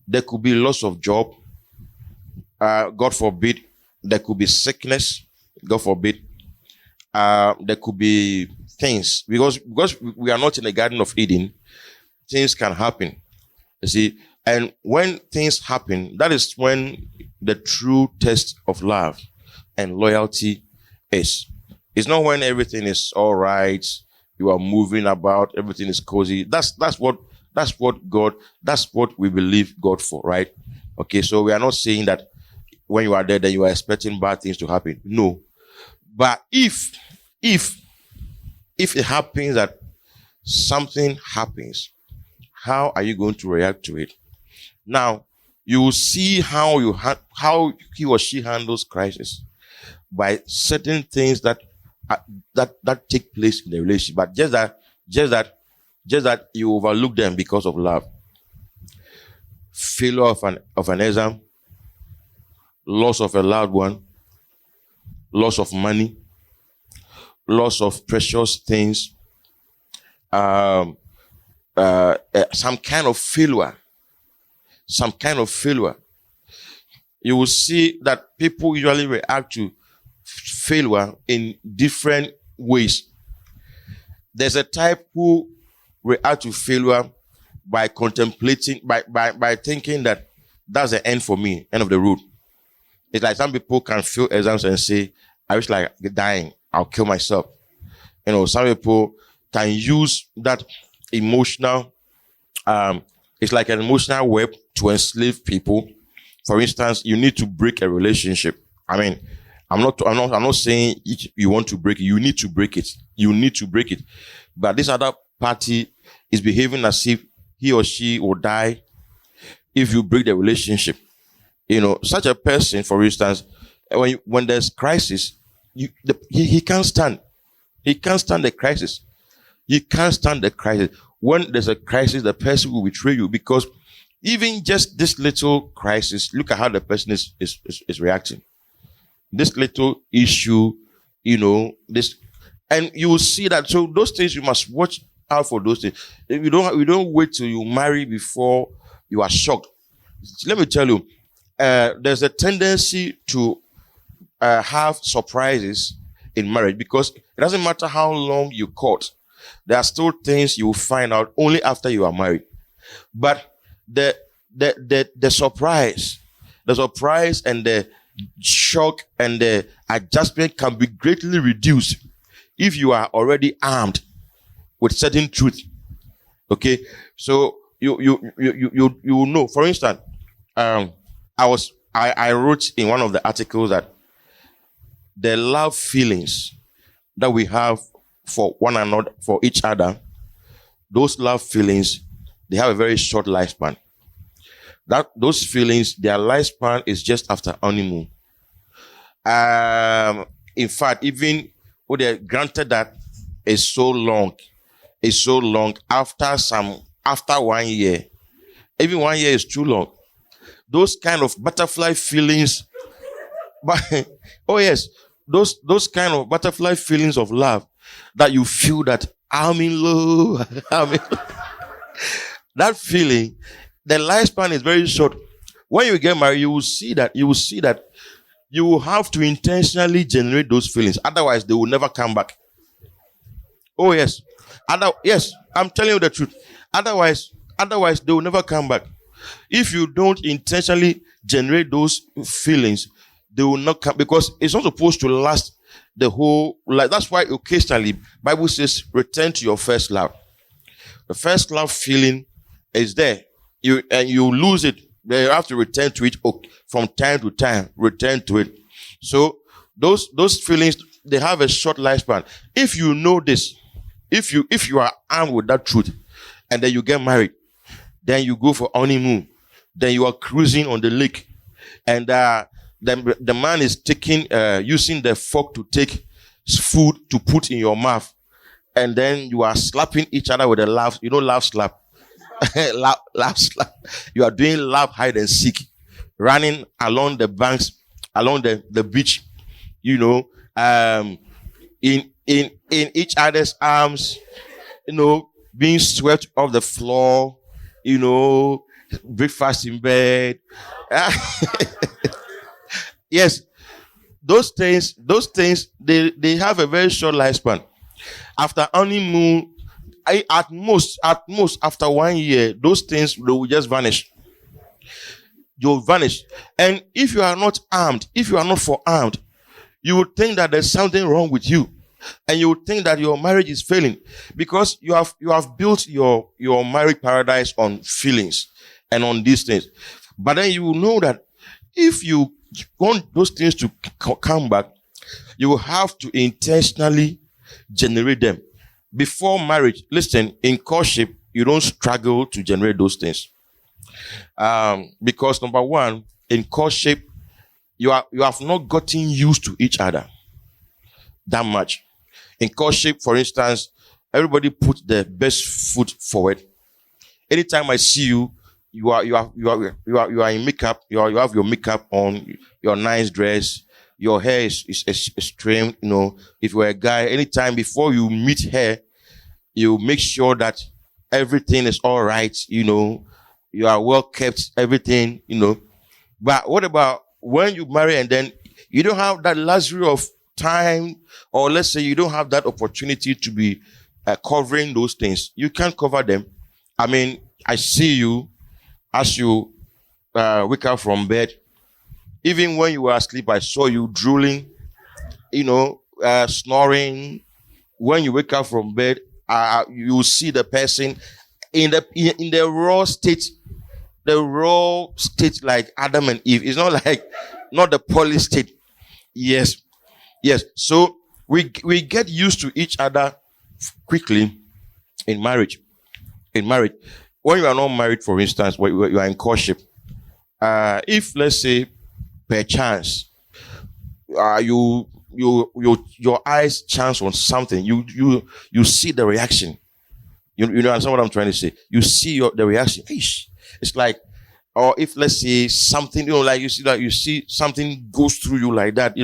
there could be loss of job. God forbid, there could be sickness. God forbid, there could be things because we are not in the Garden of Eden. Things can happen. You see, and when things happen, that is when the true test of love and loyalty is. It's not when everything is all right, you are moving about, everything is cozy. That's what we believe God for, right? Okay, so we are not saying that when you are there, then you are expecting bad things to happen. No. But if it happens that something happens, how are you going to react to it? Now, you will see how he or she handles crisis by certain things that take place in the relationship. But just that you overlook them because of love. Failure of an exam, loss of a loved one, loss of money, loss of precious things, some kind of failure. You will see that people usually react to failure in different ways. There's a type who react to failure by contemplating, by thinking that that's the end for me, end of the road. It's like some people can fail exams and say, I wish like dying, I'll kill myself. Some people can use that emotional, it's like an emotional web to enslave people. For instance, you need to break a relationship. I mean, I'm not saying you want to break it. You need to break it. But this other party is behaving as if he or she will die if you break the relationship. Such a person, for instance, when there's crisis, he can't stand. He can't stand the crisis. He can't stand the crisis. When there's a crisis, the person will betray you because even just this little crisis, look at how the person is reacting. This little issue, this, and you will see that. So those things you must watch out for. Those things. If you don't wait till you marry before you are shocked. Let me tell you, there's a tendency to have surprises in marriage because it doesn't matter how long you court. There are still things you will find out only after you are married. But the surprise and the shock and the adjustment can be greatly reduced if you are already armed with certain truth. Okay, so you know. For instance, I wrote in one of the articles that the love feelings that we have for one another, for each other, those love feelings, they have a very short lifespan. Those feelings, their lifespan is just after honeymoon. In fact, even when they granted that it's so long after 1 year, even 1 year is too long. Those kind of butterfly feelings, but oh yes, those kind of butterfly feelings of love that you feel that I'm in love. That feeling, the lifespan is very short. When you get married, you will see that you will have to intentionally generate those feelings. Otherwise, they will never come back. Oh yes. Yes, I'm telling you the truth. Otherwise, Otherwise, they will never come back. If you don't intentionally generate those feelings, they will not come, because it's not supposed to last the whole life. That's why occasionally Bible says return to your first love. The first love feeling is there. You lose it. You have to return to it from time to time. Return to it. So those feelings, they have a short lifespan. If you know this, if you are armed with that truth, and then you get married, then you go for honeymoon, then you are cruising on the lake, and the man is using the fork to take food to put in your mouth, and then you are slapping each other with a laugh. Laugh slap. laugh slap. You are doing laugh hide and seek, running along the banks, along the beach, in each other's arms, being swept off the floor, breakfast in bed. Yes, those things, they have a very short lifespan. After honeymoon, at most, after 1 year, those things will just vanish. You'll vanish. And if you are not armed, if you are not forearmed, you would think that there's something wrong with you. And you would think that your marriage is failing, because you have built your marriage paradise on feelings and on these things. But then you will know that if you want those things to come back, you will have to intentionally generate them. Before marriage, listen, in courtship, you don't struggle to generate those things. Because number one, in courtship, you have not gotten used to each other that much. In courtship, for instance, everybody put their best foot forward. Anytime I see you, you are in makeup. You have your makeup on, your nice dress. Your hair is trimmed. If you're a guy, anytime before you meet her, you make sure that everything is all right. You are well kept. Everything. But what about when you marry and then you don't have that luxury of time, or let's say you don't have that opportunity to be covering those things? You can't cover them. I mean, I see you as you wake up from bed. Even when you were asleep, I saw you drooling, snoring. When you wake up from bed, you see the person in the raw state, like Adam and Eve. It's not the polished state. Yes. So we get used to each other quickly in marriage. When you are not married, for instance, when you are in courtship, if let's say perchance your eyes chance on something, you see the reaction. You understand what I'm trying to say? You see the reaction. It's like, or if let's say something, like you see something goes through you like that,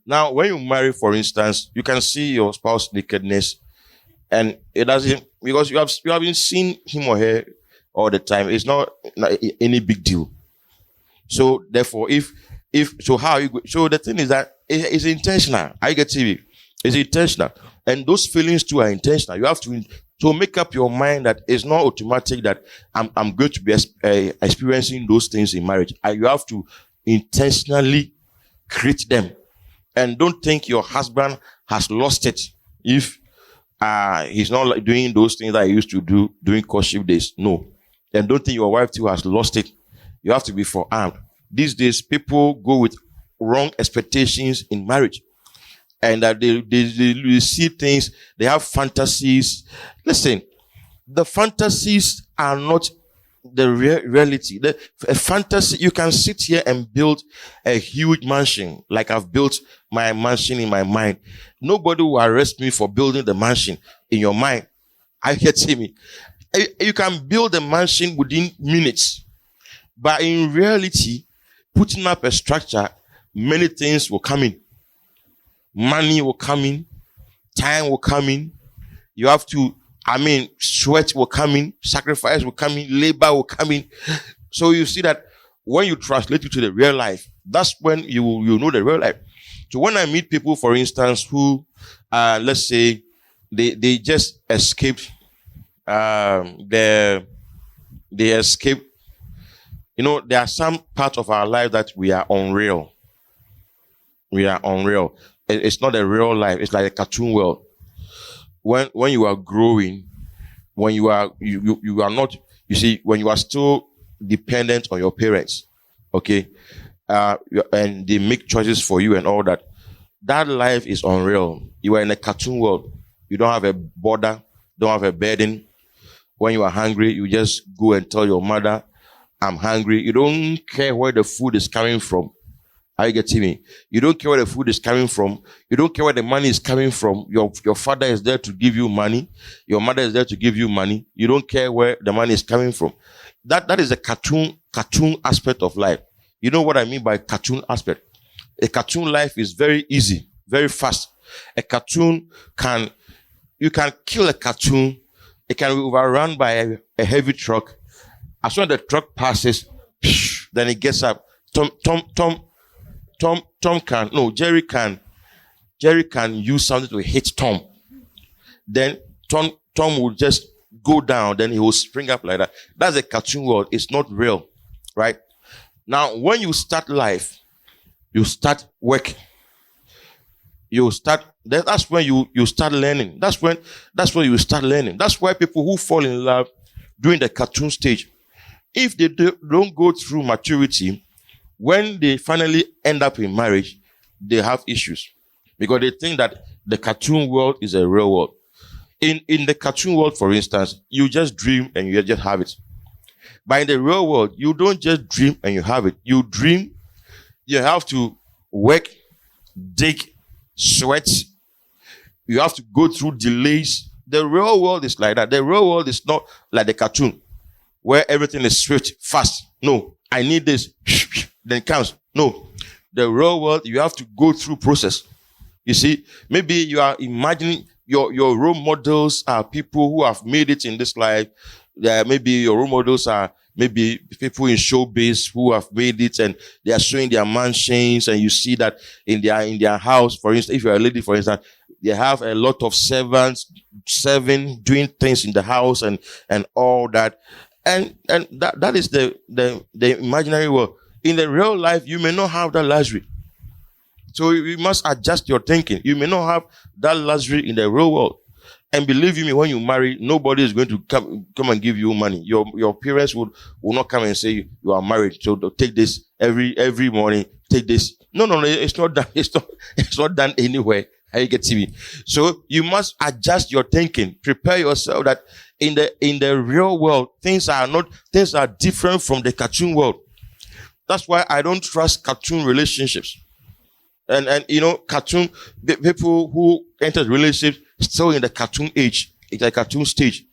Now, when you marry, for instance, you can see your spouse's nakedness, and it doesn't, because you haven't seen him or her all the time. It's not any big deal. So therefore, so the thing is that it's intentional. I get TV. It's intentional, and those feelings too are intentional. You have to make up your mind that it's not automatic that I'm going to be experiencing those things in marriage. You have to intentionally create them. And don't think your husband has lost it if he's not doing those things that he used to do during courtship days. No. And don't think your wife too has lost it. You have to be forearmed. These days, people go with wrong expectations in marriage. And they see things, they have fantasies. Listen, the fantasies are not the reality. A fantasy, you can sit here and build a huge mansion, like I've built my mansion in my mind. Nobody will arrest me for building the mansion in your mind. I get me. You can build a mansion within minutes, but in reality, putting up a structure, many things will come in. Money will come in, time will come in. You have to, sweat will come in, sacrifice will come in, labor will come in. So you see that when you translate it to the real life, that's when you know the real life. So when I meet people, for instance, who, let's say, they just escaped the They escape. There are some parts of our life that we are unreal. We are unreal. It's not a real life. It's like a cartoon world. When you are growing, when you are not, you see, when you are still dependent on your parents, okay, and they make choices for you and all that, that life is unreal. You are in a cartoon world. You don't have a border, don't have a burden. When you are hungry, you just go and tell your mother, I'm hungry. You don't care where the food is coming from. Are you getting me? You don't care where the food is coming from. You don't care where the money is coming from. Your father is there to give you money. Your mother is there to give you money. You don't care where the money is coming from. That is a cartoon aspect of life. You know what I mean by cartoon aspect? A cartoon life is very easy, very fast. A cartoon you can kill a cartoon. It can be overrun by a heavy truck. As soon as the truck passes, then it gets up. Jerry can use something to hit Tom. Then Tom will just go down, then he will spring up like that. That's a cartoon world. It's not real, right? Now, when you start life, you start work. That's when you start learning. That's when you start learning. That's why people who fall in love during the cartoon stage, if they don't go through maturity, when they finally end up in marriage, they have issues because they think that the cartoon world is a real world. In the cartoon world, for instance, you just dream and you just have it. But in the real world, you don't just dream and you have it. You dream, you have to work, dig, sweat. You have to go through delays. The real world is like that. The real world is not like the cartoon where everything is swift, fast. No, I need this. Then it comes. No, the real world, you have to go through process. You see, maybe you are imagining your role models are people who have made it in this life. Maybe your role models are maybe people in showbiz who have made it and they are showing their mansions, and you see that in their house, for instance, if you're a lady, for instance, they have a lot of servants, doing things in the house and all that. And that is the imaginary world. In the real life, you may not have that luxury. So you must adjust your thinking. You may not have that luxury in the real world. And believe me, when you marry, nobody is going to come and give you money. Your parents will not come and say you are married, so take this every morning. Take this. No, it's not done. It's not done anywhere. How you get me? So you must adjust your thinking. Prepare yourself that in the real world, things are different from the cartoon world. That's why I don't trust cartoon relationships. And cartoon people who enter relationships still in the cartoon age, it's a cartoon stage.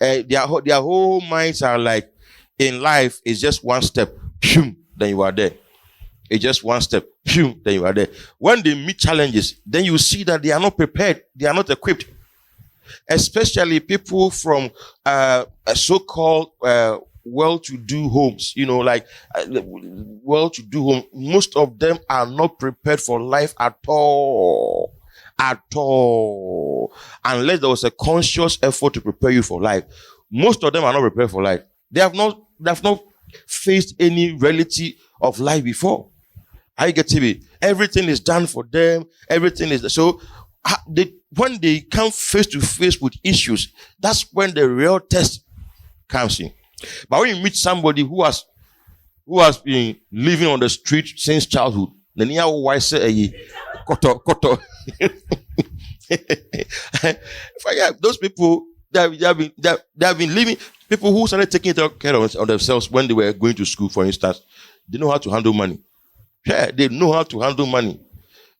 Their whole minds are like, in life is just one step, then you are there. It's just one step, then you are there. When they meet challenges, then you see that they are not prepared, they are not equipped. Especially people from so-called well-to-do homes, well-to-do home. Most of them are not prepared for life at all, unless there was a conscious effort to prepare you for life. Most of them are not prepared for life. They have not faced any reality of life before. How you get to me? Everything is done for them. Everything is so. When they come face to face with issues, that's when the real test comes in. But when you meet somebody who has been living on the street since childhood, then you wise koto. Those people they have been living. People who started taking care of themselves when they were going to school, for instance, they know how to handle money. Yeah, they know how to handle money.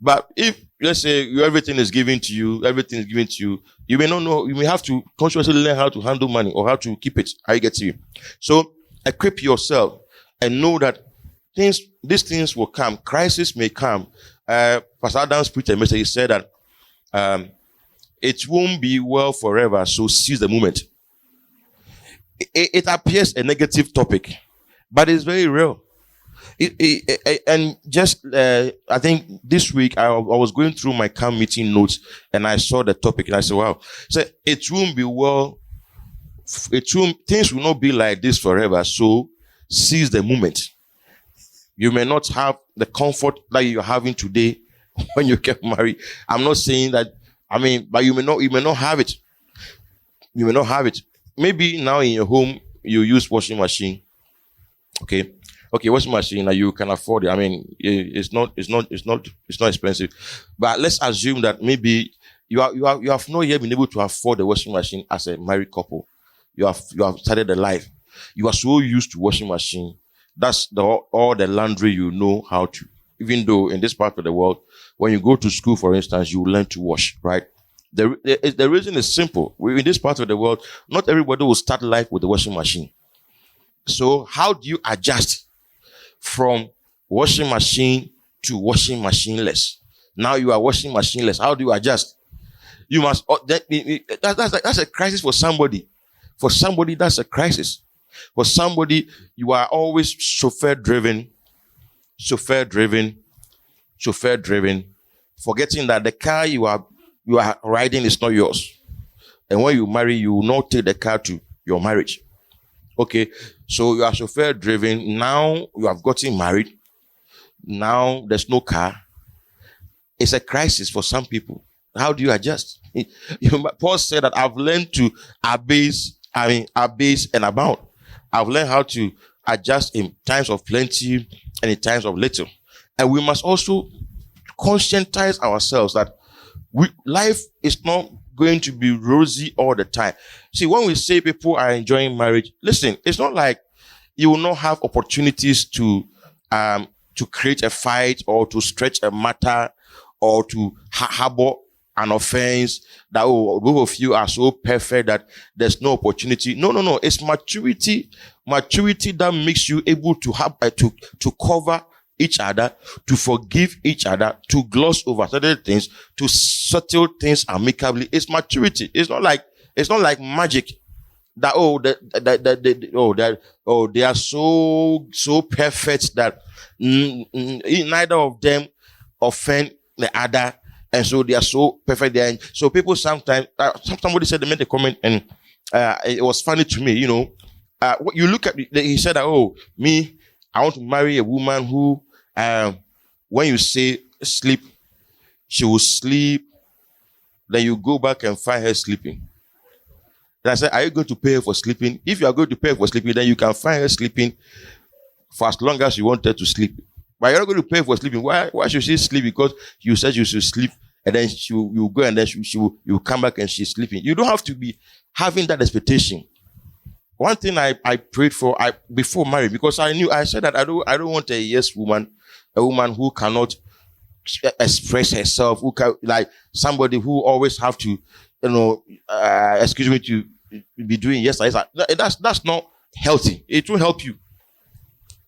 But if, let's say, everything is given to you, you may not know, you may have to consciously learn how to handle money or how to keep it. How you get to you. So equip yourself and know that these things will come. Crisis may come. Pastor Adams preached a message. He said that it won't be well forever, so seize the moment. It appears a negative topic, but it's very real. And just I think this week I was going through my camp meeting notes and I saw the topic and I said, wow. So it won't be well things will not be like this forever. So seize the moment. You may not have the comfort that you're having today when you get married. I'm not saying that, but you may not have it. You may not have it. Maybe now in your home, you use washing machine. Okay, washing machine, you can afford it. It's not expensive. But let's assume that maybe you have not yet been able to afford the washing machine as a married couple. You have started a life. You are so used to washing machine. That's all the laundry you know how to. Even though in this part of the world, when you go to school, for instance, you learn to wash, right? The reason is simple. In this part of the world, not everybody will start life with a washing machine. So how do you adjust from washing machine to washing machineless? Now you are washing machineless. How do you adjust? You must. That's a crisis for somebody. For somebody, that's a crisis. For somebody, you are always chauffeur driven, forgetting that the car you are riding is not yours. And when you marry, you will not take the car to your marriage. Okay, so you are chauffeur driven. Now you have gotten married. Now there's no car. It's a crisis for some people. How do you adjust? Paul said that I've learned to abase and abound. I've learned how to adjust in times of plenty and in times of little. And we must also conscientize ourselves that life is not going to be rosy all the time. See, when we say people are enjoying marriage, listen, it's not like you will not have opportunities to create a fight or to stretch a matter or to harbor an offense that both of you are so perfect that there's no opportunity. No. It's maturity that makes you able to have to cover each other, to forgive each other, to gloss over certain things, to settle things amicably. It's maturity. It's not like magic that they are so perfect that neither of them offend the other, and so they are so perfect. So people sometimes somebody said, they made a comment, and it was funny to me. You look at he said that, me, I want to marry a woman who, when you say sleep, she will sleep. Then you go back and find her sleeping. Then I said, are you going to pay her for sleeping? If you are going to pay her for sleeping, then you can find her sleeping for as long as you want her to sleep. But you're not going to pay for sleeping. Why should she sleep? Because you said you should sleep, and then you go, and then you come back and she's sleeping. You don't have to be having that expectation. One thing I prayed for before marriage, because I said that I don't want a yes woman, a woman who cannot express herself, who can, like somebody who always have to, excuse me, to be doing yes. That's not healthy. It won't help you.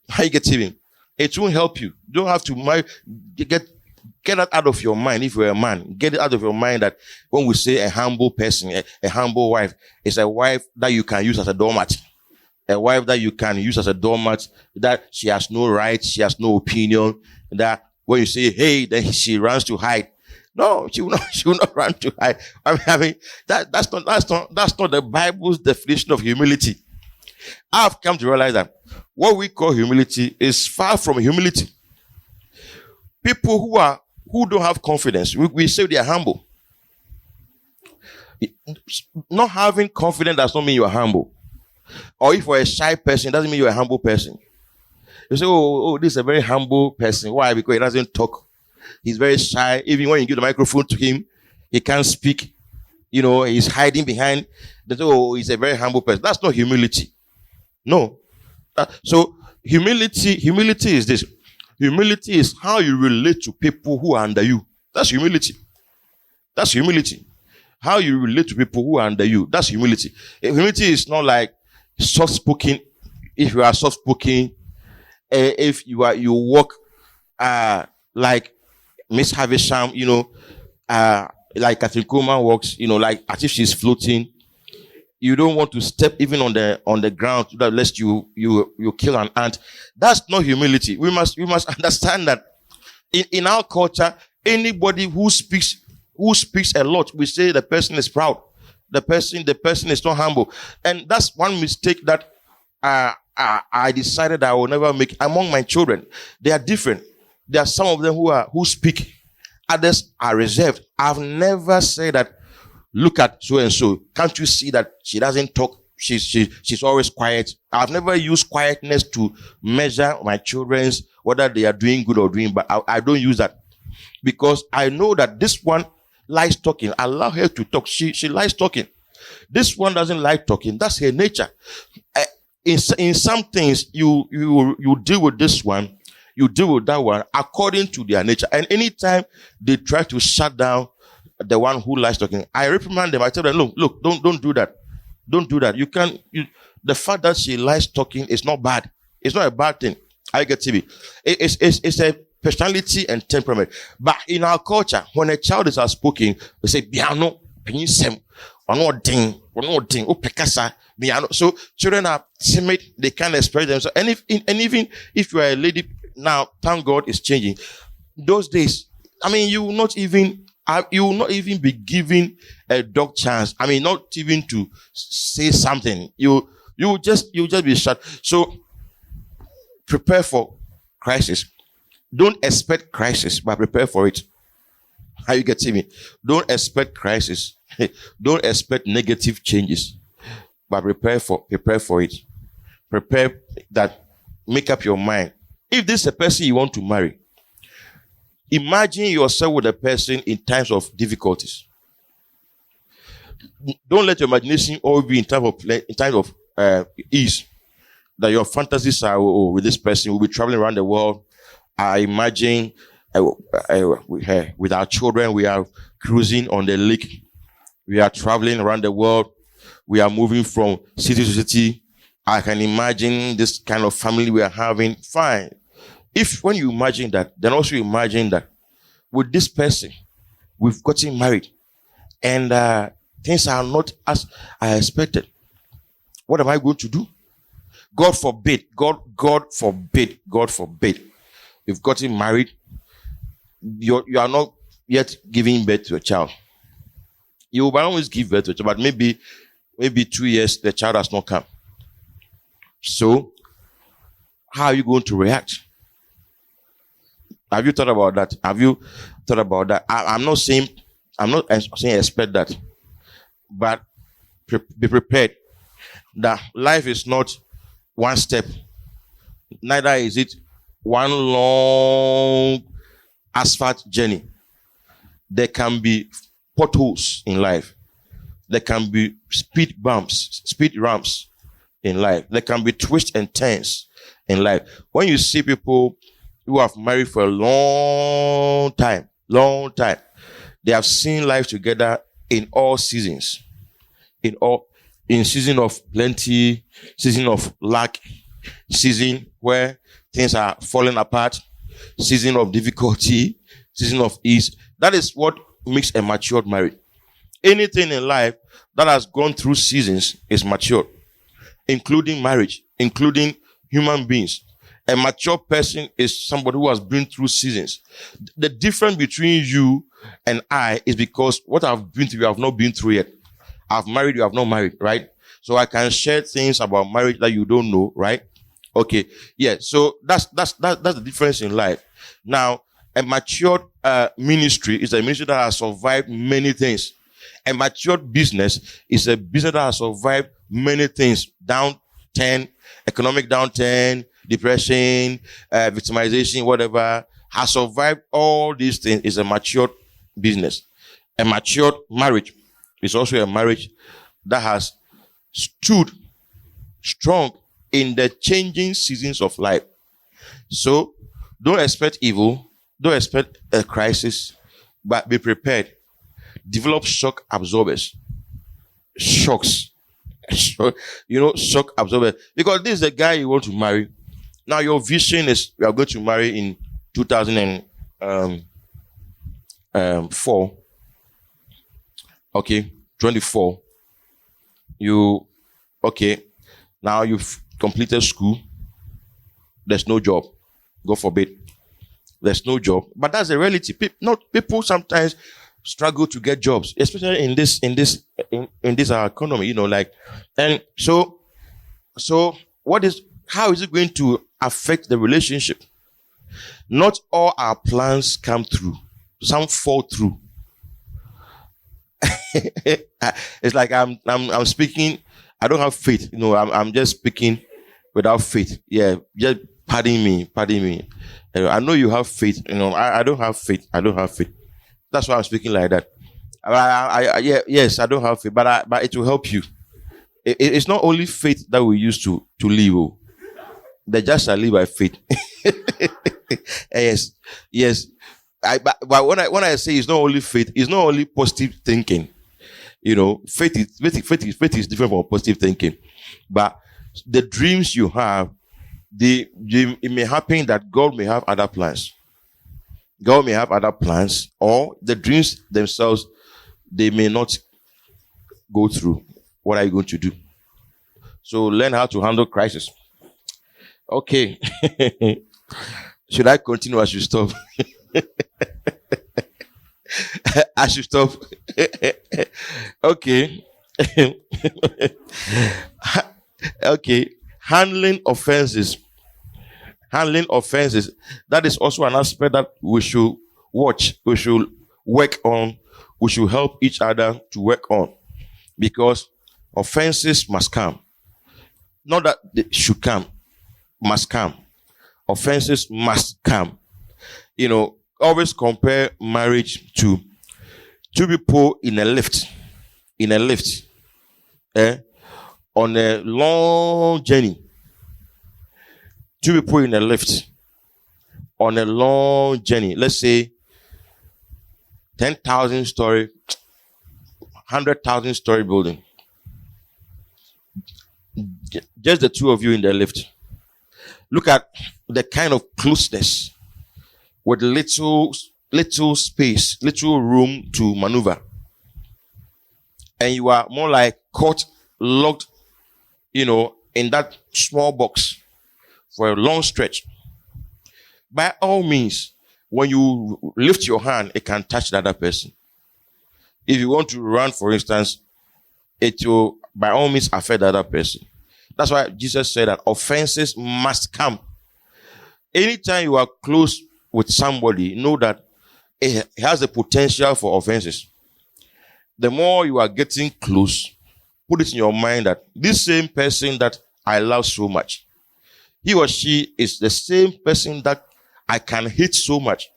How you get it? It won't help you. You don't have to marry. Get that out of your mind. If you're a man, get it out of your mind that when we say a humble person, a humble wife, it's a wife that you can use as a doormat. A wife that you can use as a doormat, that she has no rights, she has no opinion, that when you say, hey, then she runs to hide. No, she will not run to hide. That's not the Bible's definition of humility. I've come to realize that what we call humility is far from humility. People who don't have confidence, we say they are humble. Not having confidence does not mean you are humble. Or if you're a shy person, it doesn't mean you're a humble person. You say, this is a very humble person. Why? Because he doesn't talk. He's very shy. Even when you give the microphone to him, he can't speak. He's hiding behind. He's a very humble person. That's not humility. No. So humility is this. Humility is how you relate to people who are under you. That's humility. That's humility. How you relate to people who are under you. That's humility. Humility is not like soft-spoken. If you are soft-spoken, if you walk like Miss Havisham, like Catherine Coleman walks, like as if she's floating. You don't want to step even on the ground lest you kill an ant. That's not humility. We must understand that in our culture, anybody who speaks a lot, we say the person is proud. the person is not humble. And that's one mistake that I decided I will never make among my children. They are different. There are some of them who speak. Others are reserved. I've never said that, look at so and so. Can't you see that she doesn't talk? She's always quiet. I've never used quietness to measure my children's whether they are doing good or doing bad. I don't use that, because I know that this one likes talking. Allow her to talk. She likes talking. This one doesn't like talking. That's her nature. In some things, you deal with this one, you deal with that one according to their nature. And anytime they try to shut down the one who likes talking, I reprimand them. I tell them, look, don't do that. Don't do that. The fact that she likes talking is not bad. It's not a bad thing. I get TV. It's a personality and temperament. But in our culture, when a child is outspoken, we say, "Biano, penisem, one thing, oh pekasa, biano." So children are timid; they can't express themselves. And even if you are a lady now, thank God it's changing. Those days, I mean, you will not even be given a dog chance. I mean, not even to say something. You will just be shut. So prepare for crisis. Don't expect crisis, but prepare for it. How you getting me? Don't expect crisis. Don't expect negative changes, but prepare for it. Prepare that. Make up your mind. If this is a person you want to marry, imagine yourself with a person in times of difficulties. Don't let your imagination all be in times of ease. That your fantasies are, with this person, we'll be traveling around the world. I imagine with our children, we are cruising on the lake. We are traveling around the world. We are moving from city to city. I can imagine this kind of family we are having. Fine. When you imagine that, then also imagine that with this person, we've gotten married, and things are not as I expected. What am I going to do? God forbid. God forbid. You've gotten married. You are not yet giving birth to a child. You will always give birth to a child, but maybe 2 years the child has not come. So, how are you going to react? Have you thought about that? I'm not saying expect that, but be prepared that life is not one step. Neither is it one long asphalt journey. There can be potholes in life. There can be speed ramps in life. There can be twists and turns in life. When you see people who have married for a long time, they have seen life together in all seasons. In season of plenty, season of lack, season where things are falling apart, season of difficulty, season of ease. That is what makes a matured marriage. Anything in life that has gone through seasons is mature, including marriage, including human beings. A mature person is somebody who has been through seasons. The difference between you and I is because what I've been through, you have not been through yet. I've married, you have not married, right? So I can share things about marriage that you don't know, right? Okay. Yeah. So that's the difference in life. Now, a matured ministry is a ministry that has survived many things. A matured business is a business that has survived many things. Economic downturn, depression, victimization, whatever, has survived all these things. Is a matured business. A matured marriage is also a marriage that has stood strong in the changing seasons of life. So don't expect evil, don't expect a crisis, but be prepared. Develop shock absorbers. Shocks. Shock absorbers. Because this is the guy you want to marry. Now your vision is we are going to marry in 2004. Okay, 24. Now you've completed school. There's no job. God forbid. There's no job. But that's a reality. People sometimes struggle to get jobs, especially in this our economy, and so how is it going to affect the relationship? Not all our plans come through. Some fall through. It's like I'm speaking. I don't have faith. I'm just speaking without faith. Yeah, just pardon me. I know you have faith. I don't have faith. That's why I'm speaking like that. Yes, I don't have faith, but it will help you. It's not only faith that we use to live. Oh. The just shall live by faith. Yes. But when I say it's not only faith, it's not only positive thinking. Faith is different from positive thinking. But the dreams you have, it may happen that God may have other plans. God may have other plans, or the dreams themselves, they may not go through. What are you going to do? So learn how to handle crisis. Okay. Should I continue? I should stop. I should stop. Okay. Okay. Handling offenses. That is also an aspect that we should watch. We should work on. We should help each other to work on. Because offenses must come. Not that they should come. Must come. Offenses must come. Always compare marriage to two people in a lift. On a long journey. Two people in a lift on a long journey. Let's say 10,000 story, 100,000 story building. Just the two of you in the lift. Look at the kind of closeness with little space, little room to maneuver. And you are more like caught, locked, in that small box for a long stretch. By all means, when you lift your hand, it can touch the other person. If you want to run, for instance, it will by all means affect the other person. That's why Jesus said that offenses must come. Anytime you are close with somebody, know that it has the potential for offenses. The more you are getting close, put it in your mind that this same person that I love so much, he or she is the same person that I can hate so much.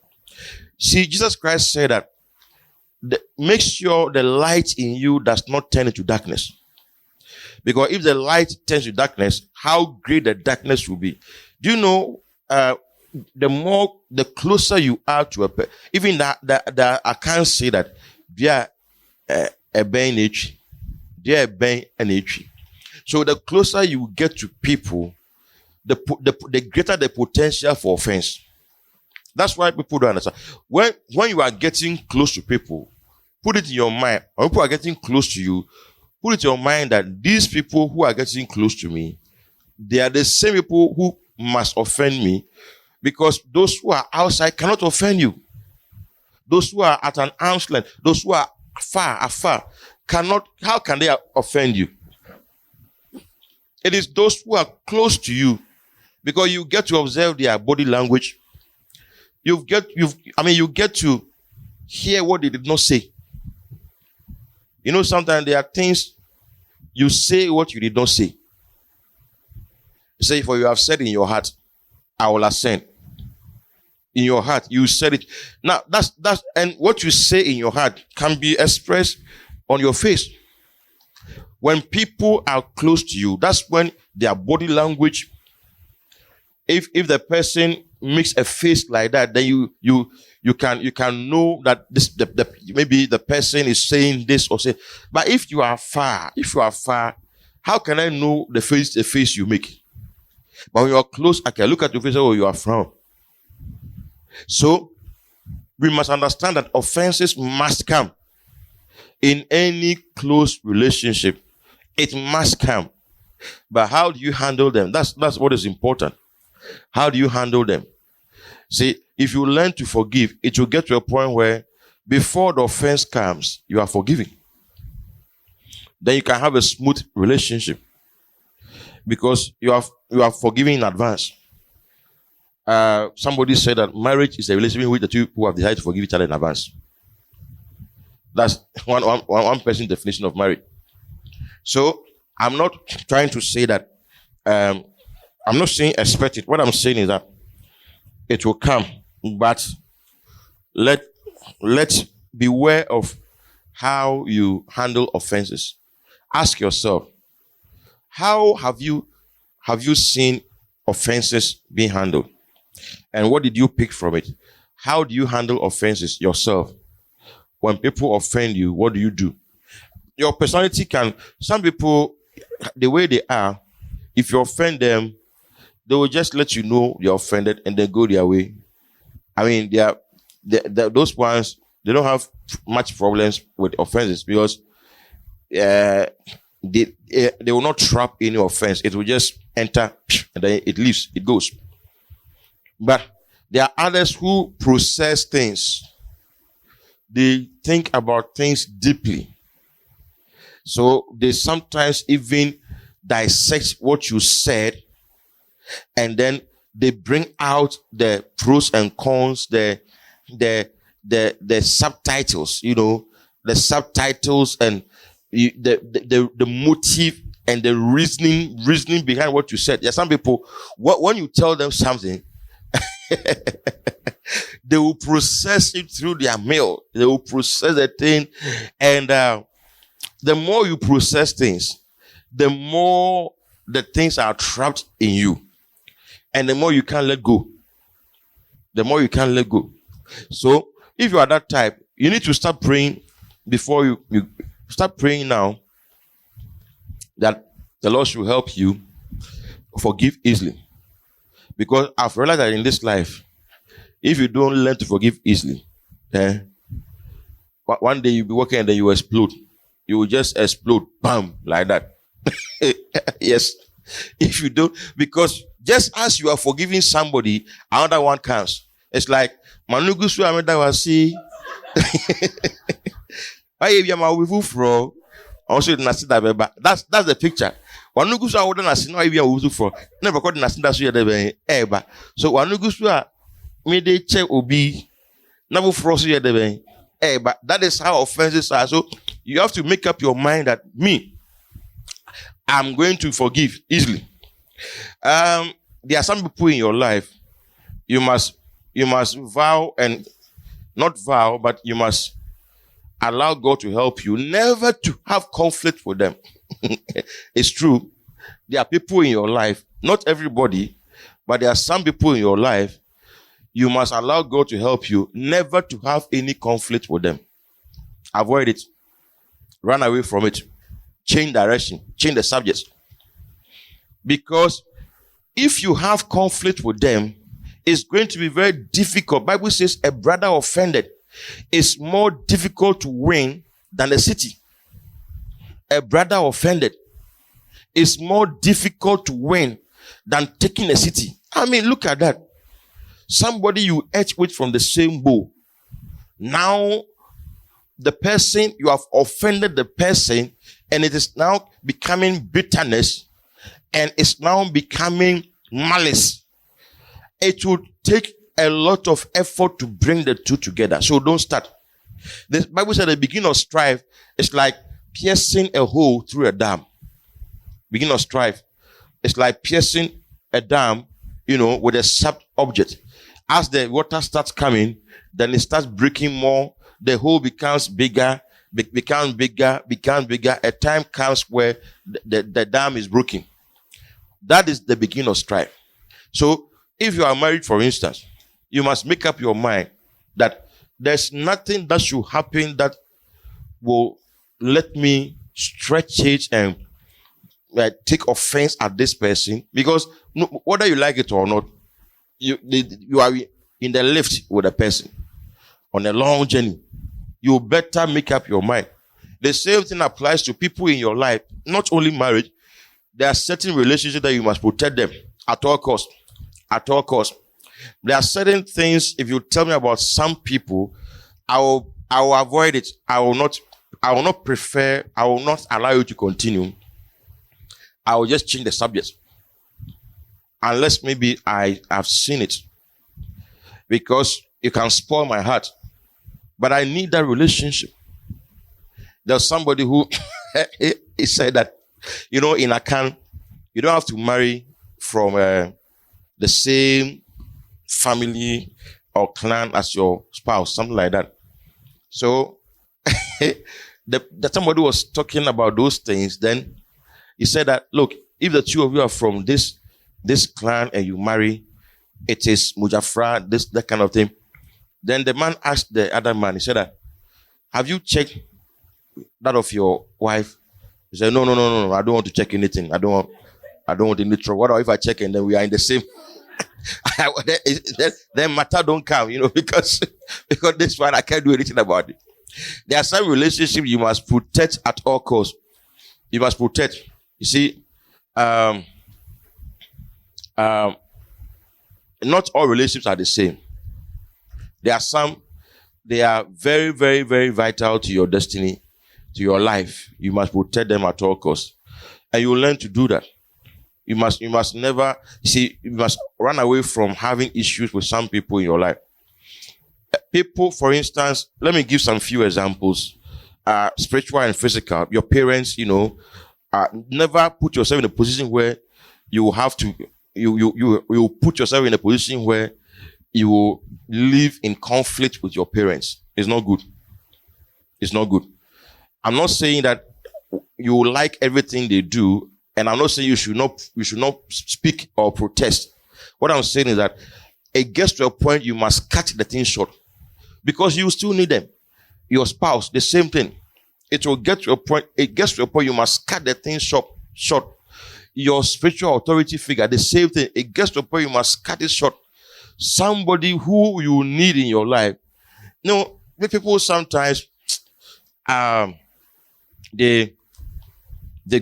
See, Jesus Christ said that make sure the light in you does not turn into darkness. Because if the light turns to darkness, how great the darkness will be. Do you know, the closer you are to a person, even that I can't say that they are a ben nature. They are ben nature. So the closer you get to people, the greater the potential for offense. That's why people don't understand. When you are getting close to people, put it in your mind. When people are getting close to you, put it in your mind that these people who are getting close to me, they are the same people who must offend me, because those who are outside cannot offend you. Those who are at an arm's length, those who are afar, cannot. How can they offend you? It is those who are close to you, because you get to observe their body language. You get to hear what they did not say. Sometimes there are things you say what you did not say. You say, for you have said in your heart, I will ascend. In your heart, you said it. Now, that's and what you say in your heart can be expressed on your face. When people are close to you, that's when their body language, if the person makes a face like that, then you can know that maybe the person is saying this or say. But if you are far, how can I know the face you make? But when you are close, I can look at your face and say, oh, you are frown. So we must understand that offenses must come in any close relationship. It must come. But how do you handle them? That's what is important. How do you handle them? See, if you learn to forgive, it will get to a point where Before the offense comes, you are forgiving. Then you can have a smooth relationship because you are forgiving in advance. Somebody said that marriage is a relationship in which the two people have decided to forgive each other in advance. That's one person's definition of marriage. So I'm not trying to say that. I'm not saying expect it. What I'm saying is that it will come, but let's beware of how you handle offenses. Ask yourself, how have you seen offenses being handled? And what did you pick from it? How do you handle offenses yourself? When people offend you, what do you do? Your personality some people, the way they are, if you offend them, they will just let you know you're offended and then go their way. I mean, those ones, they don't have much problems with offenses because they will not trap any offense. It will just enter and then it leaves, it goes. But there are others who process things. They think about things deeply. So they sometimes even dissect what you said, and then they bring out the pros and cons, the subtitles, the subtitles and the motive and the reasoning behind what you said. There are some people, when you tell them something, they will process it through their mail. They will process the thing, and the more you process things, the more the things are trapped in you, and the more you can't let go. The more you can't let go. So, if you are that type, you need to start praying before you start praying now that the Lord should help you forgive easily. Because I've realized that in this life, if you don't learn to forgive easily, one day you'll be working and then you explode. You will just explode, bam, like that. Yes. If you don't, because just as you are forgiving somebody, another one comes. It's like, Manugusu Ameda was see. Also, that's the picture. Wanugusu I wouldn't see no even wuzu for. Never got nasin that so the eba. So wanugusu me de check obi. Never frost here the eba. That is how offenses are. So you have to make up your mind that I'm going to forgive easily. There are some people in your life you must vow, and not vow, but you must allow God to help you never to have conflict with them. It's true. There are people in your life, not everybody, but there are some people in your life, you must allow God to help you never to have any conflict with them. Avoid it. Run away from it. Change direction. Change the subject. Because if you have conflict with them, it's going to be very difficult. Bible says a brother offended is more difficult to win than a city. A brother offended is more difficult to win than taking a city. I mean, look at that. Somebody you ate with from the same bowl. Now, the person, you have offended the person, and it is now becoming bitterness, and it's now becoming malice. It would take a lot of effort to bring the two together. So don't start. The Bible said the beginning of strife is like piercing a hole through a dam. Beginning of strife is like piercing a dam, with a sharp object. As the water starts coming, then it starts breaking more. The hole becomes bigger, becomes bigger. A time comes where the dam is broken. That is the beginning of strife. So if you are married, for instance, you must make up your mind that there's nothing that should happen that will let me stretch it and take offense at this person, because whether you like it or not, you are in the lift with a person on a long journey. You better make up your mind. The same thing applies to people in your life, not only marriage. There are certain relationships that you must protect them at all costs. At all costs. There are certain things, if you tell me about some people, I I will avoid it. I will not prefer, I will not allow you to continue. I will just change the subject. Unless maybe I have seen it. Because you can spoil my heart. But I need that relationship. There's somebody who he said that, in Akan, you don't have to marry from the same family or clan as your spouse, something like that. So, somebody was talking about those things. Then he said that, look, if the two of you are from this clan and you marry, it is Mujafra, that kind of thing. Then the man asked the other man, he said that, have you checked that of your wife? He said, no, I don't want to check anything. I don't want any trouble. What if I check and then we are in the same? then matter don't come, because this one I can't do anything about it. There are some relationships you must protect at all costs. You must protect. You see, not all relationships are the same. There are some, they are very, very, very vital to your destiny, to your life. You must protect them at all costs. And you will learn to do that. You must never, you must run away from having issues with some people in your life. People, for instance, let me give some few examples. Spiritual and physical. Your parents, never put yourself in a position where you will have to, you will put yourself in a position where you will live in conflict with your parents. It's not good. It's not good. I'm not saying that you will like everything they do, and I'm not saying you should not speak or protest. What I'm saying is that it gets to a point you must cut the thing short, because you still need them. Your spouse, the same thing. It gets to a point you must cut the thing short. Your spiritual authority figure, the same thing. It gets to a point you must cut it short. Somebody who you need in your life. People sometimes they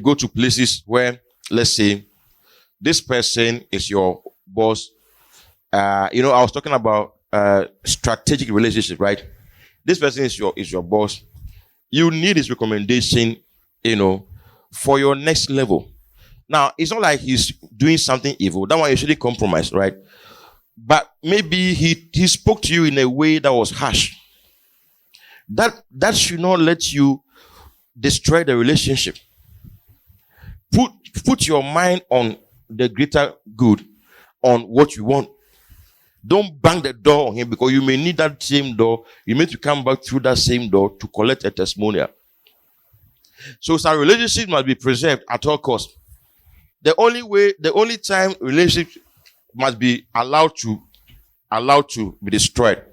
go to places where, let's say, this person is your boss. I was talking about strategic relationship, right? This person is your boss. You need his recommendation, for your next level. Now, it's not like he's doing something evil. That one you shouldn't compromise, right? But maybe he spoke to you in a way that was harsh. That should not let you destroy the relationship. Put your mind on the greater good, on what you want. Don't bang the door on him, because you may need that same door. You may need to come back through that same door to collect a testimonial. So some relationship must be preserved at all costs. The only time relationship must be allowed to be destroyed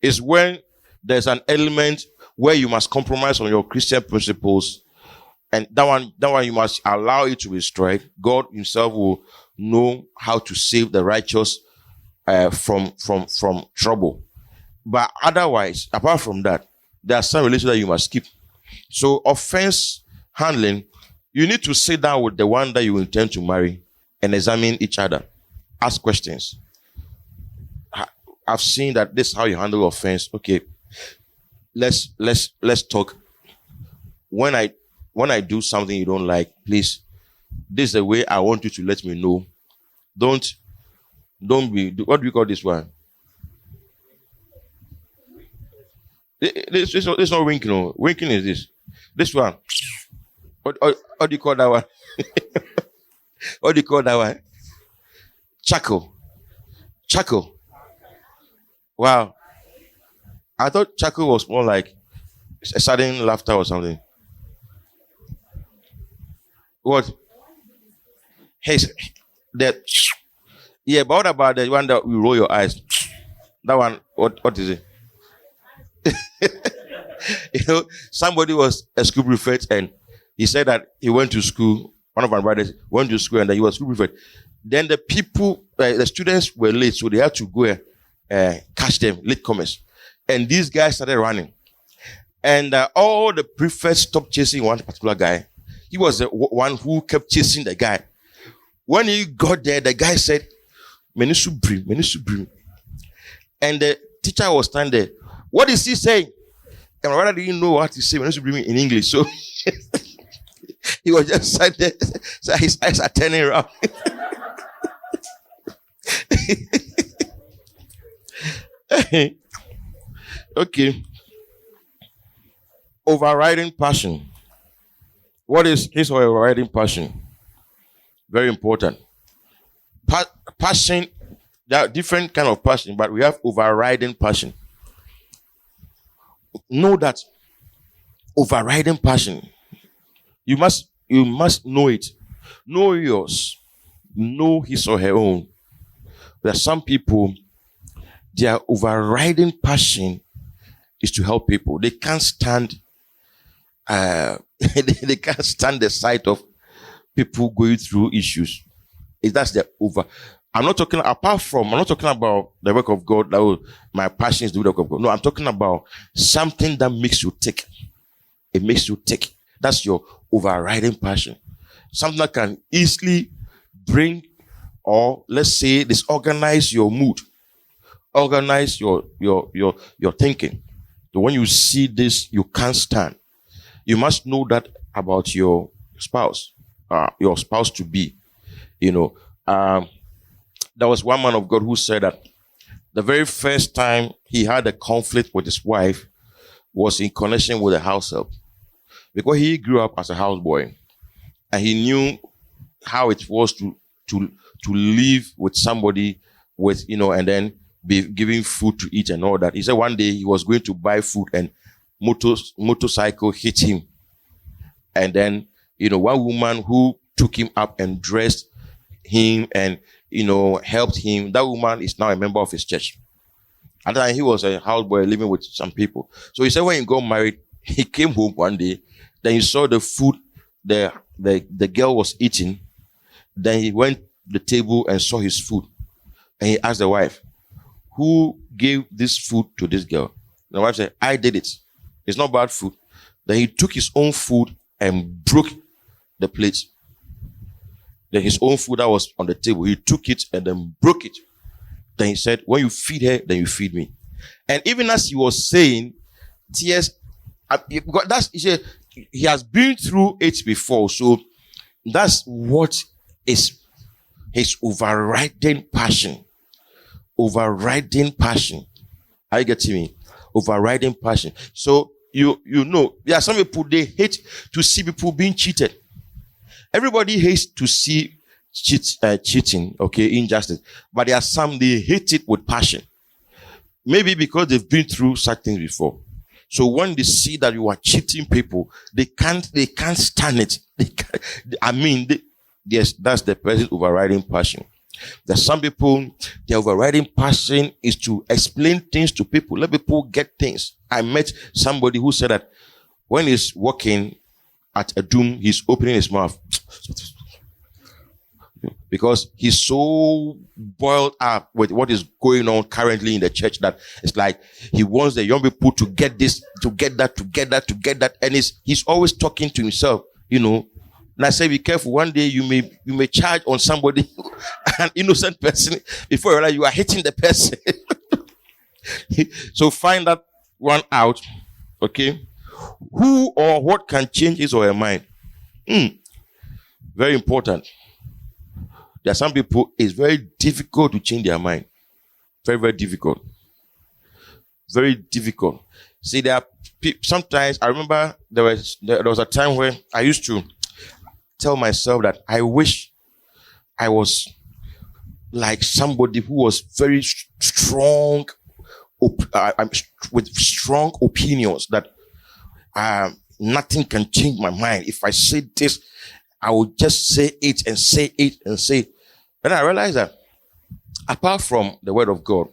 is when there's an element where you must compromise on your Christian principles, and that one you must allow it to be destroyed. God himself will know how to save the righteous from trouble. But otherwise, apart from that, there are some relations that you must keep. So offense handling, you need to sit down with the one that you intend to marry and examine each other. Ask questions. I've seen that this is how you handle offense. Okay, let's talk. When I do something you don't like, please, this is the way I want you to let me know. Don't be, what do you call this one? It's not winking. No. Winking is this. This one. What do you call that one? What do you call that one? Chuckle. Wow. I thought chuckle was more like a sudden laughter or something. What? Hey, that. Yeah, but what about the one that you roll your eyes? That one, what is it? Somebody was a school prefect, and he said that he went to school. One of my brothers went to school, and he was school prefect. Then the people, the students were late, so they had to go and catch them, latecomers. And these guys started running. And all the prefects stopped chasing one particular guy. He was the one who kept chasing the guy. When he got there, the guy said, Menisubri. And the teacher was standing there. What is he saying? And my brother didn't know what to say when he was bring me in English. So he was just sat there, so his eyes are turning around. Okay. Overriding passion. What is his overriding passion? Very important. Passion, there are different kind of passion, but we have overriding passion. Know that overriding passion. You must know it. Know yours. Know his or her own. There are some people, their overriding passion is to help people. They can't stand they can't stand the sight of people going through issues. That's the over. I'm not talking about the work of God. My passion is the work of God. No, I'm talking about something that makes you tick. It makes you tick. That's your overriding passion. Something that can easily bring, or let's say, disorganize your mood, organize your thinking. So when you see this, you can't stand. You must know that about your spouse to be. There was one man of God who said that the very first time he had a conflict with his wife was in connection with a house help, because he grew up as a houseboy and he knew how it was to live with somebody and then be giving food to eat and all that. He said one day he was going to buy food and motorcycle hit him. And then, one woman who took him up and dressed him and, helped him. That woman is now a member of his church. At the time, he was a houseboy living with some people. So he said when he got married, he came home one day. Then he saw the food the girl was eating. Then he went to the table and saw his food. And he asked the wife, who gave this food to this girl? The wife said, I did it. It's not bad food. Then he took his own food and broke the plate. Then his own food that was on the table, he took it and then broke it. Then he said, when you feed her, then you feed me. And even as he was saying, tears, because he has been through it before. So that's what is his overriding passion. Overriding passion. Are you getting me? Overriding passion. So there are some people, they hate to see people being cheated. Everybody hates to see cheating, injustice. But there are some, they hate it with passion. Maybe because they've been through such things before. So when they see that you are cheating people, they can't stand it. Yes, that's the person's overriding passion. There's some people, their overriding passion is to explain things to people. Let people get things. I met somebody who said that when he's walking at a doom, he's opening his mouth because he's so boiled up with what is going on currently in the church that it's like he wants the young people to get this, to get that, and he's always talking to himself, And I say, be careful. One day you may charge on somebody, an innocent person, before you realize you are hitting the person. So find that one out, okay? Who or what can change his or her mind? Very important. There are some people, it's very difficult to change their mind. Very, very difficult. Very difficult. See, there are sometimes, I remember there was a time where I used to tell myself that I wish I was like somebody who was very strong, with strong opinions that nothing can change my mind. If I say this, I will just say it and say it and say it. Then I realized that apart from the word of God,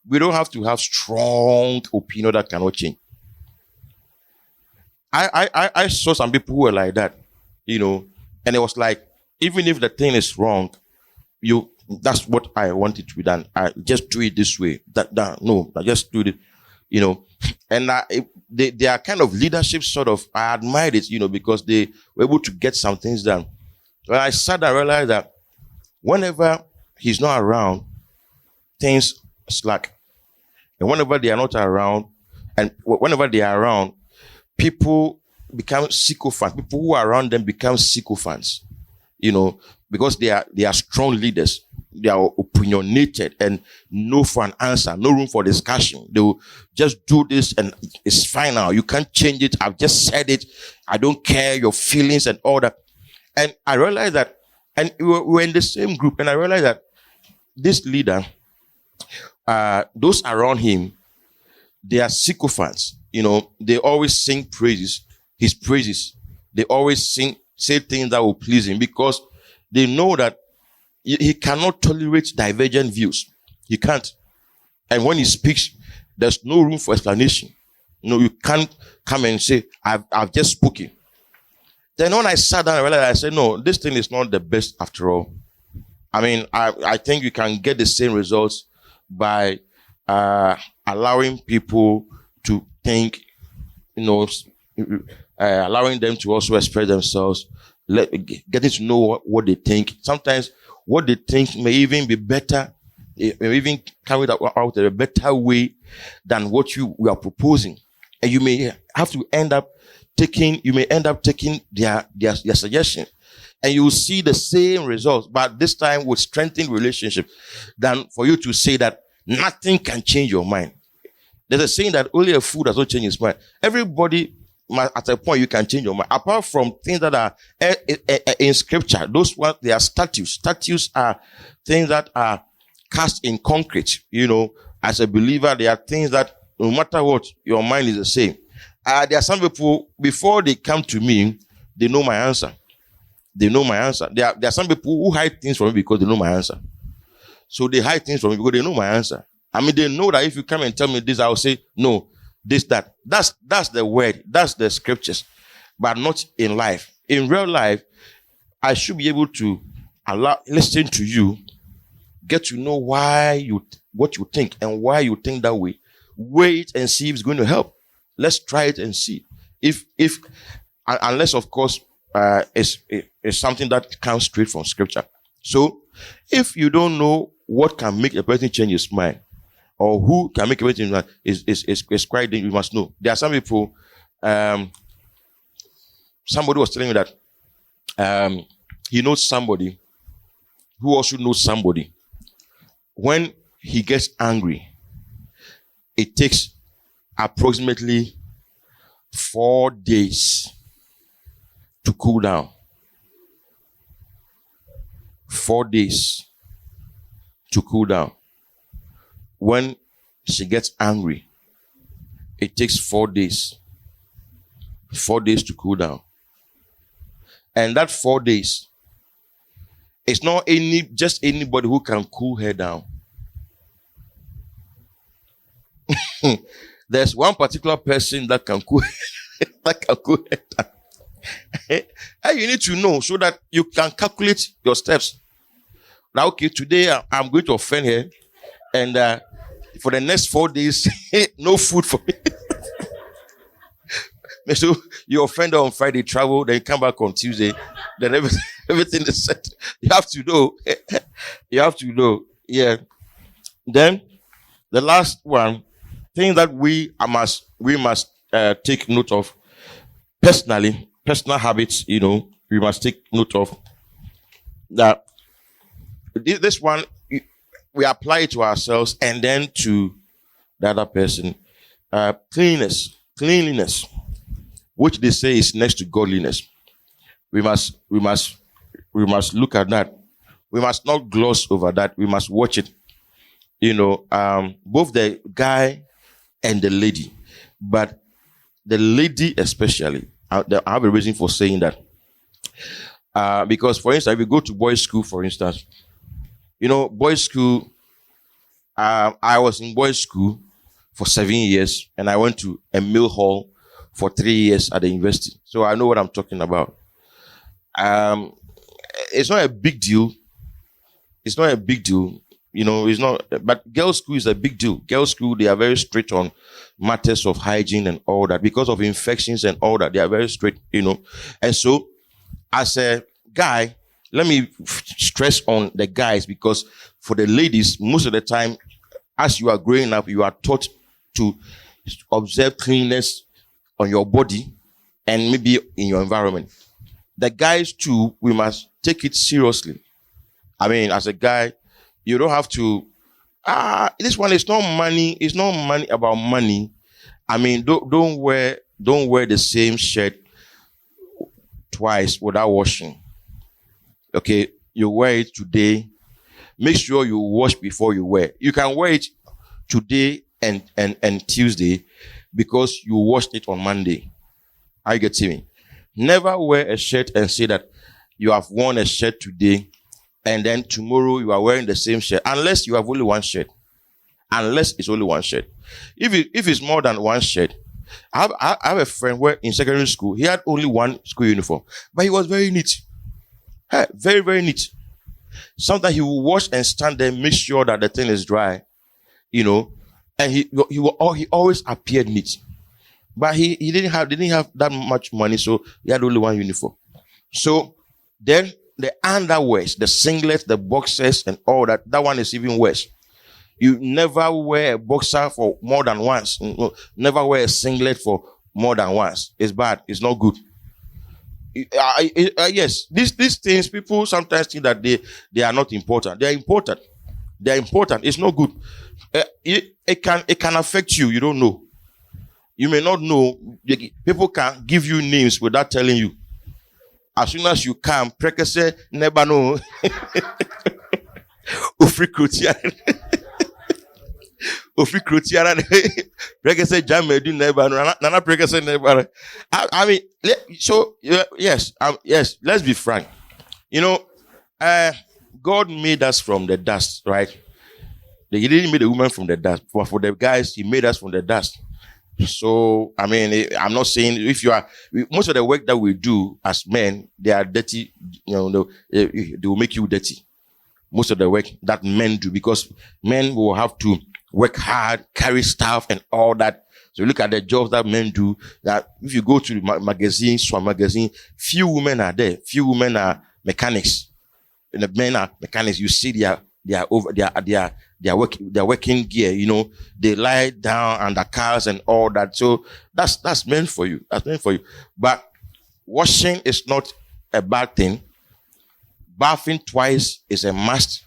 we don't have to have strong opinion that cannot change. I saw some people who were like that, and it was like, even if the thing is wrong, that's what I want it to be done. I just do it this way. I just do it, And they are kind of leadership sort of. I admired it, because they were able to get some things done. When I sat there, I realized that whenever he's not around, things slack. And whenever they are not around, And whenever they are around, people become sycophants. People who are around them become sycophants, because they are strong leaders. They are opinionated and no for an answer, no room for discussion. They will just do this and it's fine now. You can't change it. I've just said it. I don't care your feelings and all that. And I realized that, and we were in the same group, and I realized that this leader, those around him, they are sycophants. They always sing his praises. They always say things that will please him, because they know that he cannot tolerate divergent views. He can't. And when he speaks, there's no room for explanation. You can't come and say, I've just spoken. Then when I sat down, I realized, I said, no, this thing is not the best after all. I mean, I think you can get the same results by allowing people to think, allowing them to also express themselves, getting to know what they think. Sometimes what they think may even be better, may even carry that out in a better way than what you are proposing. And you may have to end up taking their suggestion. And you will see the same results, but this time with strengthened relationship, than for you to say that nothing can change your mind. There's a saying that only a fool does not change his mind. Everybody, at a point, you can change your mind. Apart from things that are in scripture, those ones, they are statutes. Statutes are things that are cast in concrete. As a believer, there are things that no matter what, your mind is the same. There are some people, before they come to me, they know my answer. They know my answer. There are some people who hide things from me because they know my answer. So they hide things from me because they know my answer. I mean, they know that if you come and tell me this, I will say, no, this, that. That's the word. That's the scriptures. But not in life. In real life, I should be able to listen to you, get to know what you think and why you think that way. Wait and see if it's going to help. Let's try it and see. Unless, of course, it's something that comes straight from scripture. So, if you don't know what can make a person change his mind, or who can make a person change his mind, is quite dangerous. You must know. There are some people, somebody was telling me that he knows somebody who also knows somebody. When he gets angry, it takes approximately 4 days to cool down. 4 days to cool down. When she gets angry, it takes 4 days. 4 days to cool down. And that 4 days, it's not just anybody who can cool her down. There's one particular person that can cool her down. And you need to know so that you can calculate your steps. Now, okay, today I'm going to offend her, and for the next 4 days, no food for me. So you offend her on Friday, travel, then you come back on Tuesday, then everything is set. You have to know. You have to know. Yeah. Then the last one, thing that we must take note of personally, personal habits, we must take note of that. This one, we apply it to ourselves and then to the other person. Cleanliness, which they say is next to godliness. We must look at that. We must not gloss over that. We must watch it. Both the guy and the lady, but the lady especially. I have a reason for saying that. Because, for instance, if you go to boys' school, for instance, boys' school, I was in boys' school for 7 years, and I went to a male hall for 3 years at the university. So I know what I'm talking about. It's not a big deal. It's not a big deal. It's not, but girls' school is a big deal. Girls' school, they are very strict on matters of hygiene and all that. Because of infections and all that, they are very strict, And so, as a guy, let me stress on the guys, because for the ladies, most of the time, as you are growing up, you are taught to observe cleanliness on your body and maybe in your environment. The guys too, we must take it seriously. I mean, as a guy, you don't have to. This one is not money. It's not money about money. I mean, don't wear the same shirt twice without washing. Okay, you wear it today. Make sure you wash before you wear. You can wear it today and Tuesday because you washed it on Monday. Are you getting me? Never wear a shirt and say that you have worn a shirt today and then tomorrow you are wearing the same shirt unless you have only one shirt. Unless it's only one shirt. If it's more than one shirt, I have a friend where in secondary school he had only one school uniform, but he was very neat. Very, very neat. Sometimes he will wash and stand there, make sure that the thing is dry, and he always appeared neat. But he didn't have that much money, so he had only one uniform. So then the underwears, the singlets, the boxers, and all that one is even worse. You never wear a boxer for more than once. Never wear a singlet for more than once. It's bad. It's not good. Yes, these things, people sometimes think that they are not important. They are important. They are important. It's not good. It can affect you. You don't know. You may not know. People can give you names without telling you. As soon as you come, prekese never know. Ofi Krotiara, prekese jamedu never know. Nana prekese never. I mean, so yes, let's be frank. God made us from the dust, right? He didn't make the woman from the dust, but for the guys, he made us from the dust. So, I mean, I'm not saying if you are, most of the work that we do as men, they are dirty, they will make you dirty. Most of the work that men do, because men will have to work hard, carry stuff and all that. So look at the jobs that men do, that if you go to the magazine, Swan magazine, few women are there. Few women are mechanics. And the men are mechanics. You see their working gear, they lie down under cars and all that. So that's meant for you. That's meant for you. But washing is not a bad thing. Bathing twice is a must.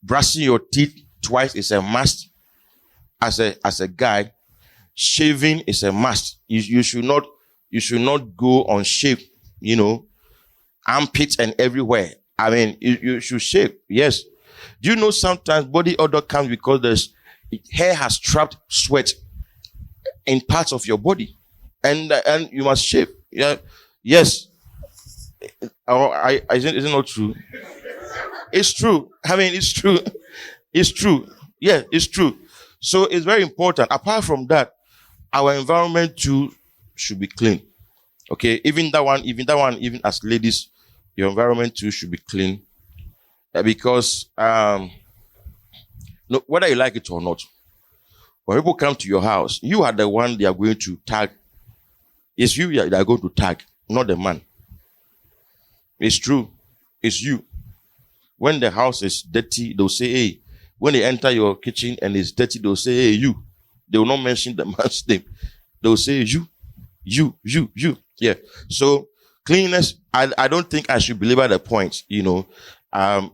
Brushing your teeth twice is a must. As a guy, shaving is a must. You should not go unshaved, armpits and everywhere. I mean, you should shave. Yes. Do you know sometimes body odor comes because hair has trapped sweat in parts of your body, and you must shave. Yeah, yes. Is it not true? It's true. I mean, it's true. It's true. Yeah, it's true. So it's very important. Apart from that, our environment too should be clean. Okay, even as ladies, your environment too should be clean. Because whether you like it or not, when people come to your house, you are the one they are going to tag. It's you they are going to tag, not the man. It's true. It's you. When the house is dirty, they'll say, hey. When they enter your kitchen and it's dirty, they'll say, hey, you. They will not mention the man's name. They'll say, you. Yeah. So cleanliness, I don't think I should belabor the point,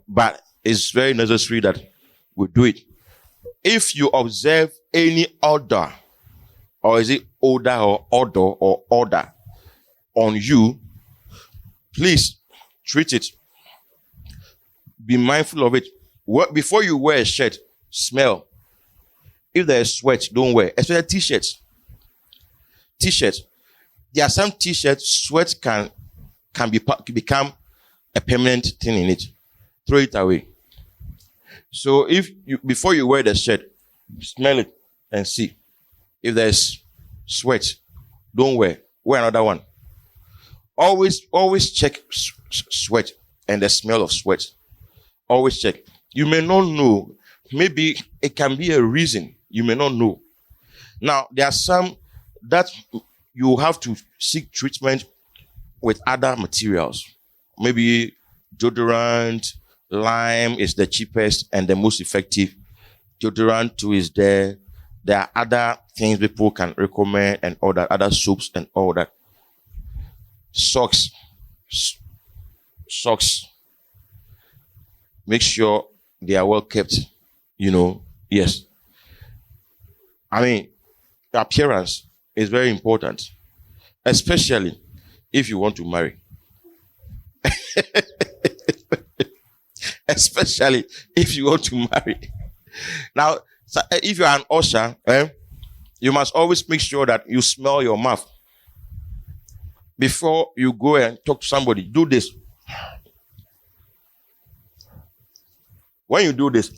but it's very necessary that we do it. If you observe any odor, or is it odor or odor or odor on you, please treat it. Be mindful of it. Before you wear a shirt, smell. If there is sweat, don't wear. Especially t-shirts. T-shirts. There are some t-shirts, sweat can become a permanent thing in it. Throw it away. So before you wear the shirt, smell it and see. If there's sweat, don't wear. Wear another one. Always check sweat and the smell of sweat. Always check. You may not know. Maybe it can be a reason. You may not know. Now, there are some that you have to seek treatment with other materials. Maybe deodorant, lime is the cheapest and the most effective. Deodorant too is there. There are other things people can recommend and all that, other soaps and all that. Socks. Socks. Make sure they are well kept. Yes. I mean, appearance is very important, especially if you want to marry. Especially if you want to marry. Now, if you are an usher, you must always make sure that you smell your mouth. Before you go and talk to somebody, do this. When you do this,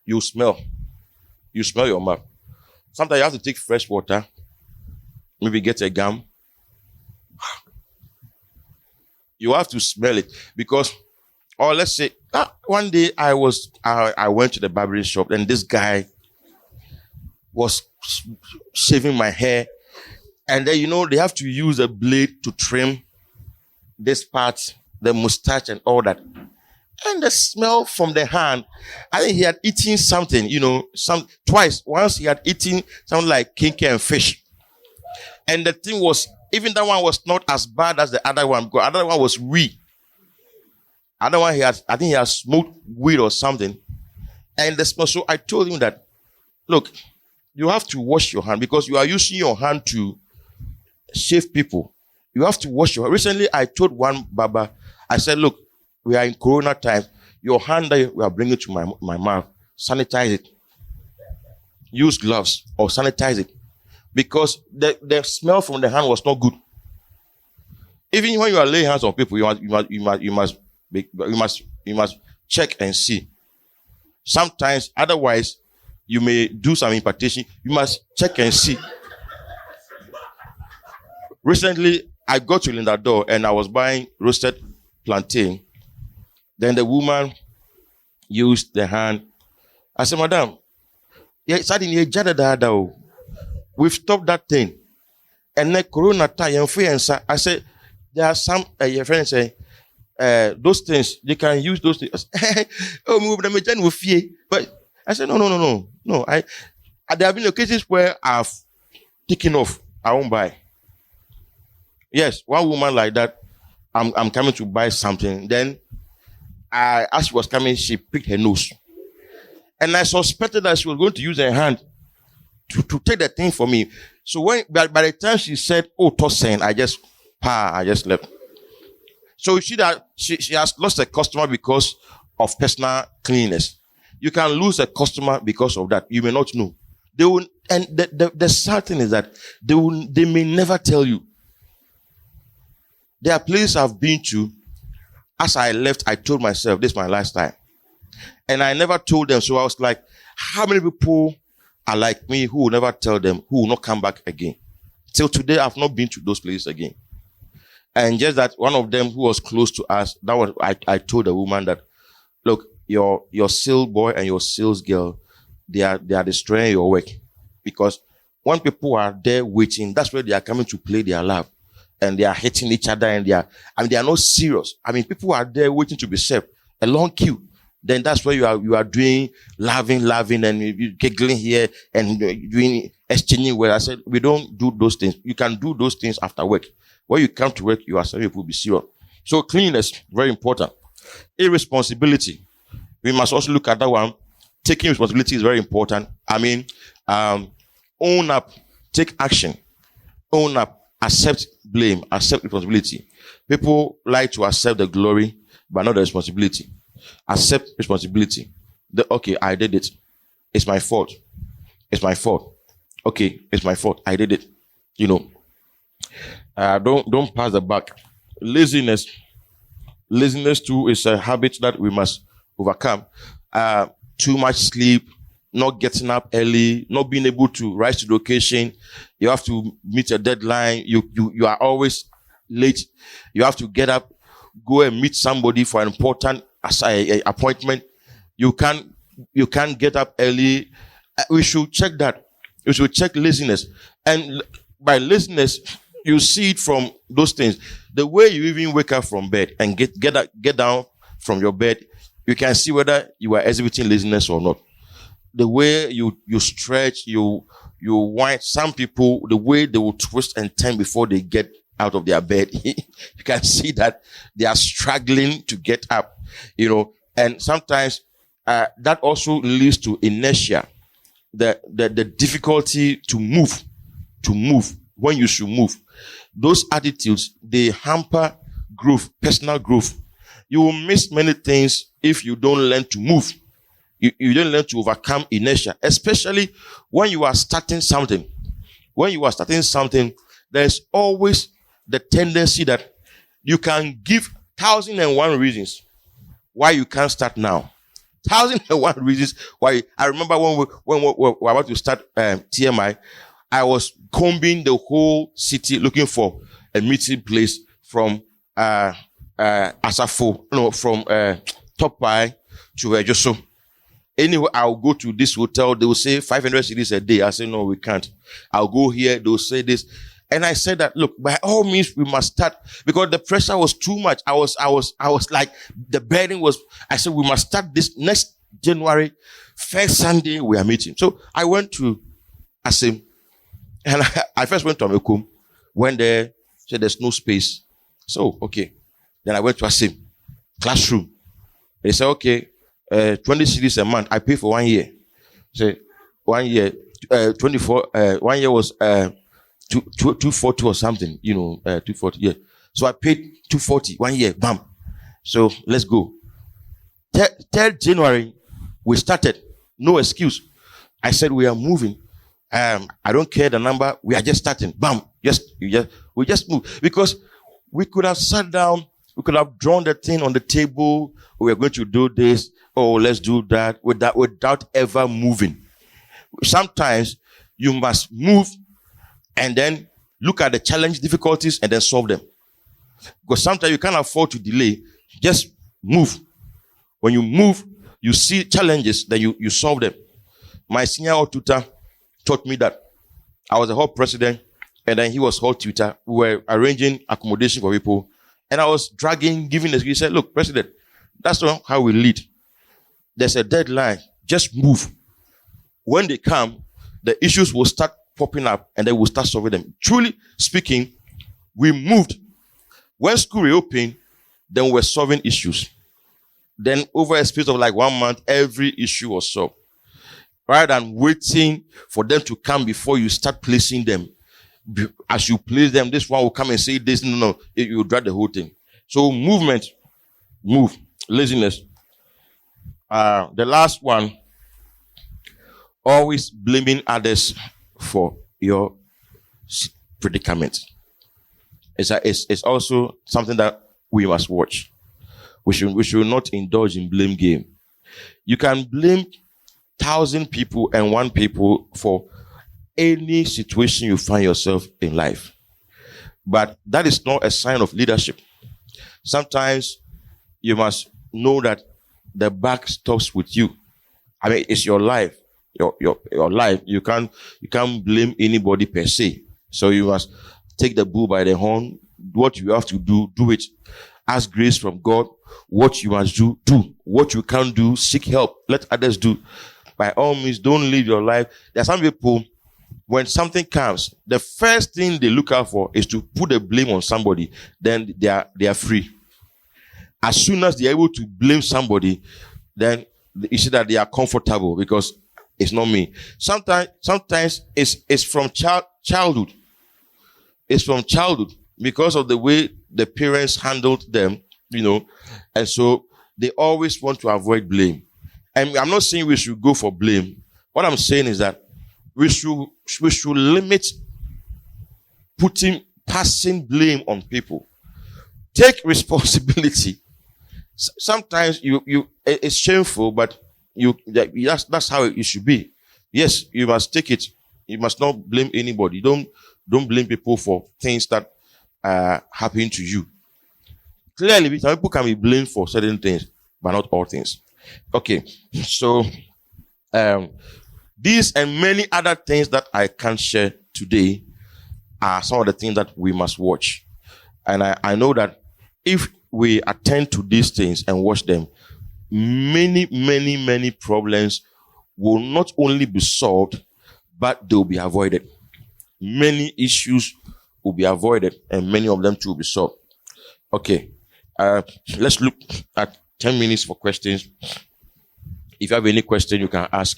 you smell. You smell your mouth. Sometimes you have to take fresh water, maybe get a gum. You have to smell it because, or let's say, one day I went to the barbering shop and this guy was shaving my hair, and then they have to use a blade to trim this part, the mustache and all that. And the smell from the hand, I think he had eaten something, twice. Once he had eaten something like kinky and fish. And the thing was, even that one was not as bad as the other one, because the other one was weed. Other one, I think he had smoked weed or something. And the smell, so I told him that, look, you have to wash your hand because you are using your hand to shave people. You have to wash your hand. Recently, I told one barber, I said, look, we are in Corona time. Your hand that we are bringing to my mouth, sanitize it. Use gloves or sanitize it. Because the smell from the hand was not good. Even when you are laying hands on people, you must check and see. Sometimes, otherwise, you may do some impartation. You must check and see. Recently, I got to Linda Door and I was buying roasted plantain. Then the woman used the hand. I said, Madam, we've stopped that thing. And then Corona time, I said, there are some your friends say, those things, they can use those things. But I said, no. There have been occasions where I've taken off. I won't buy. Yes, one woman like that, I'm coming to buy something. Then as she was coming, she picked her nose. And I suspected that she was going to use her hand to take the thing for me. So by the time she said, tossing, I just left. So you see that she has lost a customer because of personal cleanliness. You can lose a customer because of that. You may not know. They will, and the sad thing is that they may never tell you. There are places I've been to. As I left, I told myself, this is my lifestyle. And I never told them. So I was like, how many people are like me who will never tell them, who will not come back again? Till today, I've not been to those places again. And just that one of them who was close to us, that was I told the woman that, look, your sales boy and your sales girl, they are destroying your work. Because when people are there waiting, that's where they are coming to play their love. And they are hitting each other and they are not serious. I mean, people are there waiting to be served. A long queue. Then that's where you are doing laughing and you giggling here and doing exchanging where I said, we don't do those things. You can do those things after work. When you come to work, you are saying people be serious. So cleanliness, very important. Irresponsibility. We must also look at that one. Taking responsibility is very important. I mean, own up, take action, own up. Accept blame, accept responsibility. People like to accept the glory, but not the responsibility. Accept responsibility. Okay, I did it. It's my fault. It's my fault. Okay, it's my fault. I did it. Don't pass the buck. Laziness too is a habit that we must overcome. Too much sleep, not getting up early, not being able to rise to the occasion. You have to meet a deadline. You are always late. You have to get up, go and meet somebody for an important appointment. You can't get up early. We should check that. We should check laziness. And by laziness, you see it from those things. The way you even wake up from bed and get down from your bed, you can see whether you are exhibiting laziness or not. the way you stretch, you wind. Some people, the way they will twist and turn before they get out of their bed, you can see that they are struggling to get up, and sometimes that also leads to inertia, the difficulty to move when you should move. Those attitudes, they hamper growth, personal growth. You will miss many things if you don't learn to move. You don't learn to overcome inertia, especially when you are starting something. When you are starting something, there's always the tendency that you can give 1,001 reasons why you can't start now. 1,001 reasons why. I remember when we were about to start TMI, I was combing the whole city looking for a meeting place from Asafo, from Topai to Joso. Anyway, I'll go to this hotel. They will say 500 cedis a day. I say, no, we can't. I'll go here. They'll say this. And I said that, look, by all means, we must start, because the pressure was too much. I was like, the burden was, I said, we must start this next January, first Sunday, we are meeting. So I went to Asim, and I first went to Amekum, went there, said there's no space. So, okay. Then I went to Asim, classroom. They said, okay, 20 cedis a month. I pay for 1 year. So 1 year, 24, 1 year was 240 or something, 240, yeah. So I paid 240 1 year, bam. So let's go. 3rd January, we started. No excuse. I said, we are moving. I don't care the number. We are just starting. Bam. We just move. Because we could have sat down. We could have drawn the thing on the table. We are going to do this. Oh, let's do that. Without ever moving. Sometimes you must move and then look at the challenge, difficulties, and then solve them. Because sometimes you can't afford to delay. Just move. When you move, you see challenges, then you solve them. My senior tutor taught me that. I was a hall president, and then he was hall tutor. We were arranging accommodation for people, and I was giving the. He said, look, president, that's not how we lead. There's a deadline. Just move. When they come, the issues will start popping up, and then we'll start solving them. Truly speaking, we moved. When school reopened, then we were solving issues. Then over a space of like 1 month, every issue was solved. Rather than waiting for them to come before you start placing them. As you place them, this one will come and say this. No. You will drag the whole thing. So movement, move. Laziness. The last one, always blaming others for your predicament. It's also something that we must watch. We should not indulge in blame game. You can blame 1,000 people and 1 people for any situation you find yourself in life. But that is not a sign of leadership. Sometimes you must know that the buck stops with you. I mean, it's your life. Your life. You can't blame anybody per se. So you must take the bull by the horn. What you have to do it. Ask grace from God. What you must do. What you can't do, seek help. Let others do. By all means, don't live your life. There are some people, when something comes, the first thing they look out for is to put the blame on somebody. Then they are free. As soon as they are able to blame somebody, then you see that they are comfortable because it's not me. Sometimes it's from childhood. It's from childhood because of the way the parents handled them, and so they always want to avoid blame. And I'm not saying we should go for blame. What I'm saying is that we should limit passing blame on people. Take responsibility. Sometimes it's shameful, but that's how it should be. Yes, you must take it. You must not blame anybody. Don't blame people for things that happen to you. Clearly, some people can be blamed for certain things, but not all things. Okay, so these and many other things that I can't share today are some of the things that we must watch. And I know that if we attend to these things and watch them, many problems will not only be solved, but they will be avoided. Many issues will be avoided, and many of them too will be solved. Okay, let's look at 10 minutes for questions. If you have any question, you can ask.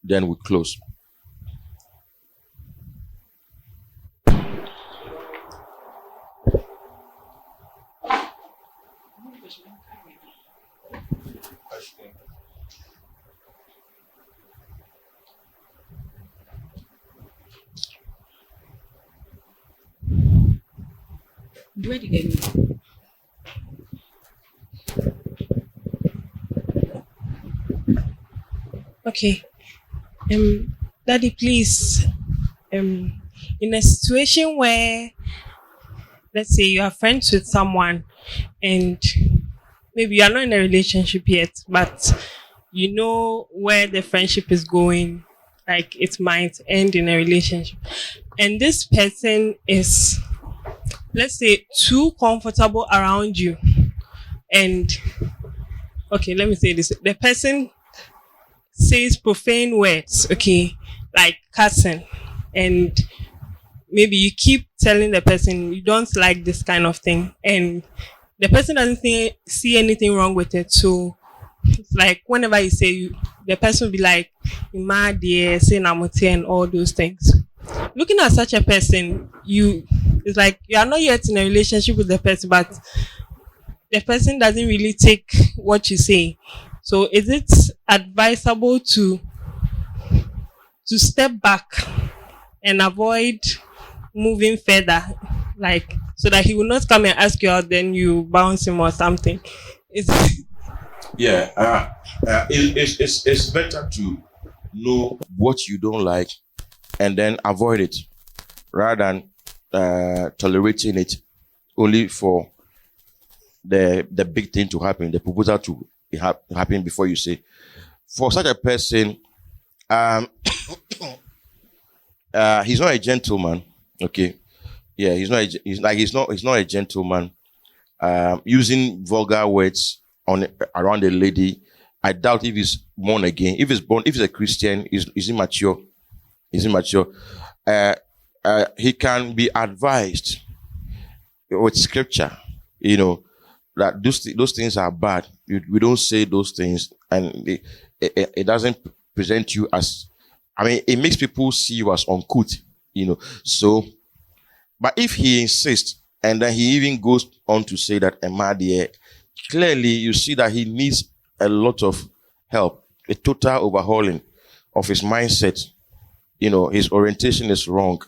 Then we close. Where did you get me? Okay. Daddy, please. In a situation where, let's say, you are friends with someone, and maybe you are not in a relationship yet, but you know where the friendship is going, like it might end in a relationship, and this person is, let's say, too comfortable around you, and okay, let me say this: the person says profane words, okay, like cussing, and maybe you keep telling the person you don't like this kind of thing, and the person doesn't see anything wrong with it. So it's like whenever you say the person will be like, "You mad, dear, say namote," and all those things. Looking at such a person, it's like you are not yet in a relationship with the person, but the person doesn't really take what you say. So is it advisable to step back and avoid moving further, like so that he will not come and ask you out, then you bounce him or something? Yeah, it's better to know what you don't like and then avoid it rather than tolerating it only for the big thing to happen, the proposal to happen before you say. For such a person, he's not a gentleman. Okay, yeah, he's not a gentleman. Using vulgar words around a lady. I doubt if he's born again. If he's a Christian, he's immature. He's immature. He can be advised with scripture, that those things are bad. We don't say those things, and it doesn't present you as, it makes people see you as uncouth, So, but if he insists, and then he even goes on to say that Emadia, clearly you see that he needs a lot of help, a total overhauling of his mindset. His orientation is wrong.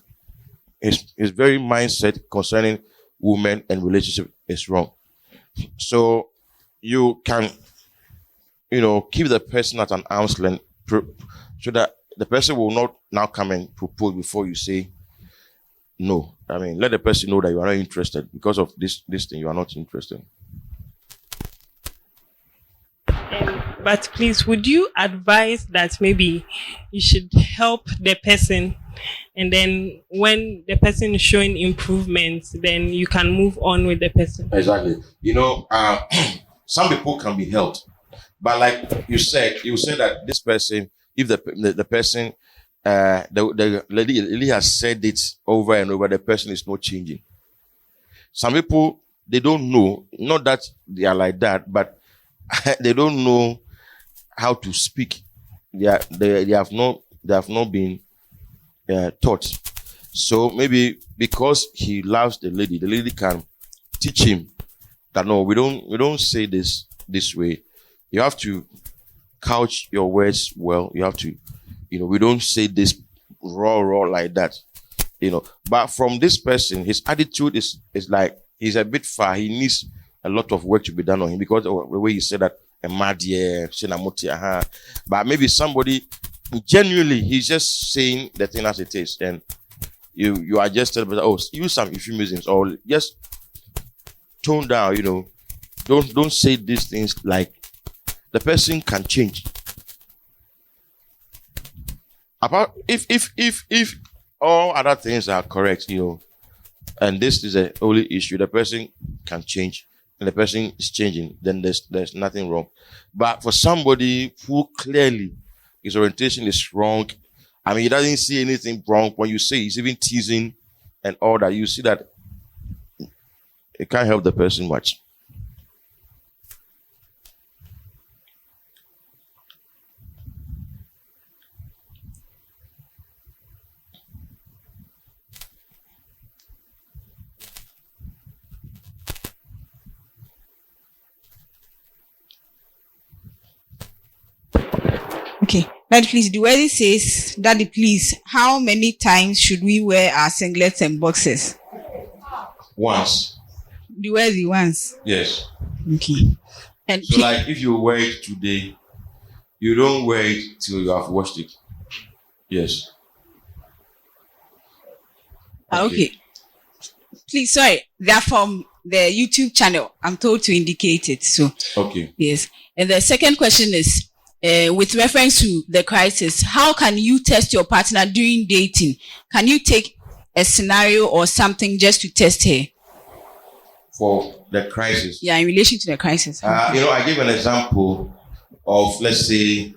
His very mindset concerning women and relationship is wrong. So you can, keep the person at an arm's length so that the person will not now come and propose before you say no. Let the person know that you are not interested because of this thing. You are not interested. But please, would you advise that maybe you should help the person, and then when the person is showing improvements, then you can move on with the person? Exactly. Some people can be helped, but like you said that this person, if the person, the lady has said it over and over, the person is not changing. Some people, they don't know, not that they are like that, but they don't know how to speak. They have not been taught. So maybe because he loves the lady can teach him that no, we don't say this way. You have to couch your words well. You have to, we don't say this raw like that. But from this person, his attitude is like he's a bit far. He needs a lot of work to be done on him because of the way he said that. But maybe somebody genuinely, he's just saying the thing as it is, and you are just telling them, use some euphemisms or just tone down. Don't say these things. Like the person can change. Apart if all other things are correct, and this is the only issue, the person can change. And the person is changing, then there's nothing wrong. But for somebody who clearly his orientation is wrong. I mean, he doesn't see anything wrong. When you say he's even teasing and all that, you see that it can't help the person much. Okay. Daddy, please, the word says, Daddy, please, how many times should we wear our singlets and boxers? Once. The word is once. Yes. Okay. And So, like, if you wear it today, you don't wear it till you have washed it. Yes. Okay. Please, sorry, they're from the YouTube channel. I'm told to indicate it. So, Okay. yes. And the second question is, with reference to the crisis, how can you test your partner during dating? Can you take a scenario or something just to test her? For the crisis. Yeah, in relation to the crisis. I gave an example of, let's say,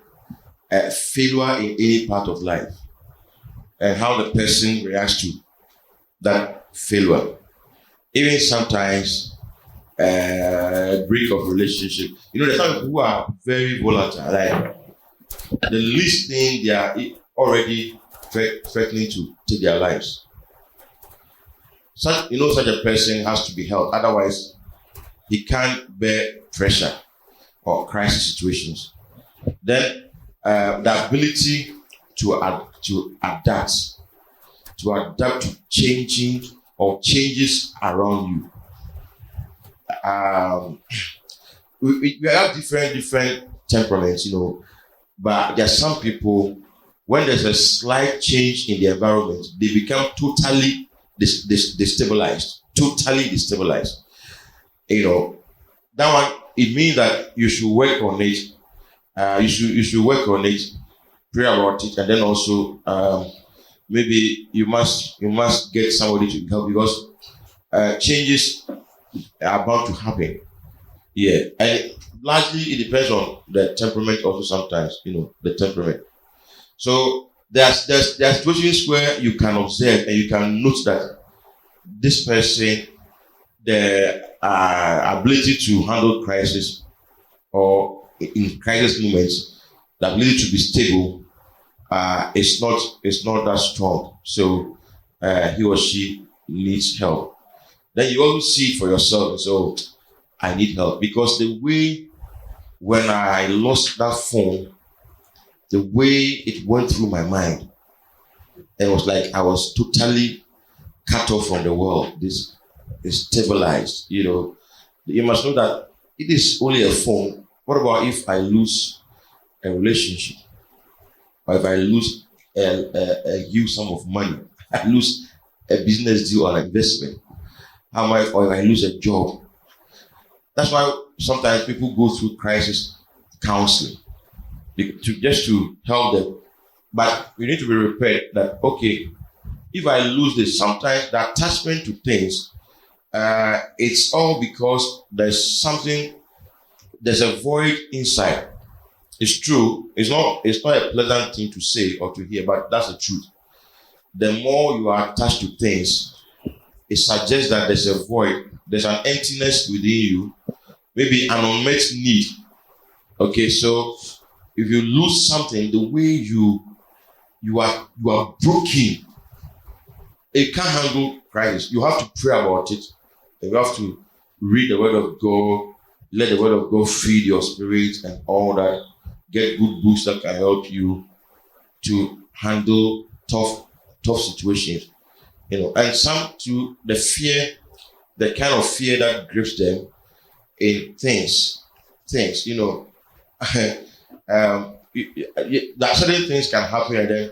a failure in any part of life and how the person reacts to that failure. Even sometimes break of relationship. There's some people who are very volatile. Like the least thing, they are already threatening to take their lives. Such a person has to be helped. Otherwise, he can't bear pressure or crisis situations. Then the ability to adapt to changing or changes around you. We have different temperaments, but there are some people, when there's a slight change in the environment, they become totally destabilized. That one, it means that you should work on it. You should work on it, pray about it, and then also maybe you must get somebody to help, because changes are bound to happen. Yeah, and largely it depends on the temperament also sometimes, the temperament. So there are situations where you can observe and you can note that this person, the ability to handle crisis or in crisis moments, the ability to be stable is not that strong. So he or she needs help. Then you also see it for yourself. So I need help, because the way when I lost that phone, the way it went through my mind, it was like I was totally cut off from the world. This is stabilized. You must know that it is only a phone. What about if I lose a relationship, or if I lose a huge sum of money, I lose a business deal or an investment, or if I lose a job? That's why sometimes people go through crisis counseling just to help them. But we need to be prepared that, okay, if I lose this, sometimes the attachment to things, it's all because there's a void inside. It's true. It's not a pleasant thing to say or to hear, but that's the truth. The more you are attached to things, it suggests that there's a void, there's an emptiness within you, maybe an unmet need. Okay, so if you lose something, the way you are broken, it can't handle crisis. You have to pray about it, and you have to read the word of God, let the word of God feed your spirit and all that. Get good books that can help you to handle tough situations. And some to the kind of fear that grips them in things. That certain things can happen, and then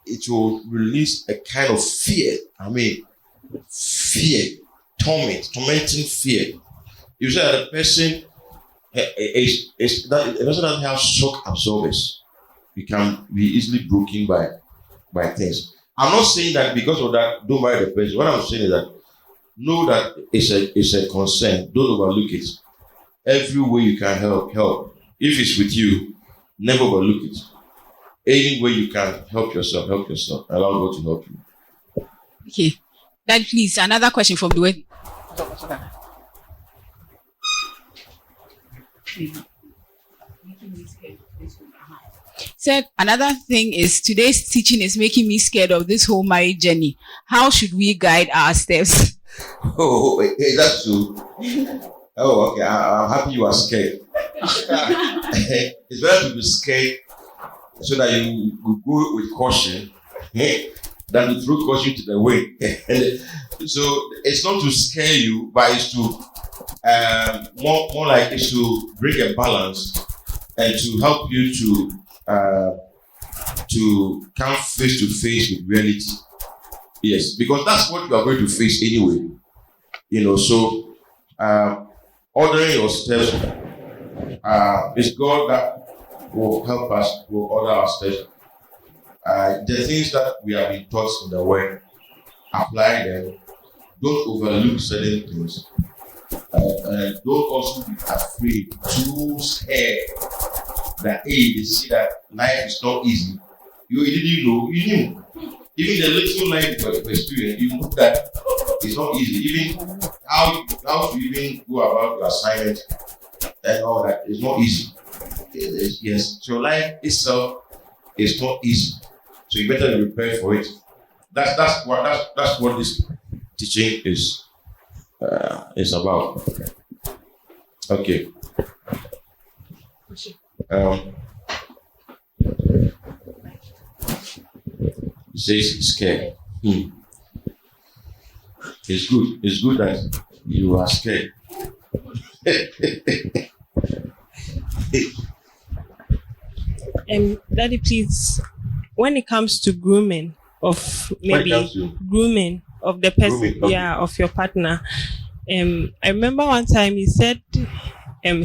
it will release a kind of fear. Fear, tormenting fear. You say that the person the person doesn't have shock absorbers. It can be easily broken by things. I'm not saying that because of that, don't marry the person. What I'm saying is that know that it's a concern. Don't overlook it. Every way you can help. If it's with you, never overlook it. any way you can help yourself. Allow God to help you. Okay. Then please, another question from the way. Said another thing is today's teaching is making me scared of this whole marriage journey. How should we guide our steps? Oh, hey, that's true. Oh, okay. I'm happy you are scared. It's better to be scared so that you go with caution than to throw caution to the wind. So it's not to scare you, but it's to more like it's to bring a balance and to help you to come face to face with reality. Yes, because that's what you are going to face anyway. So ordering your steps, it's God that will help us, will order our steps. The things that we have been taught in the word, apply them. Don't overlook certain things. Don't also be afraid, too scared that you see that life is not easy. You didn't know, you knew. Even the little life you experience, you know that it's not easy. Even how to even go about your assignment and all that is not easy. Yes, so life itself is not easy. So you better be prepared for it. That's what this teaching is about. Okay. He says he's scared. It's good that you are scared. Daddy, please, when it comes to grooming of grooming of the person, of your partner, I remember one time he said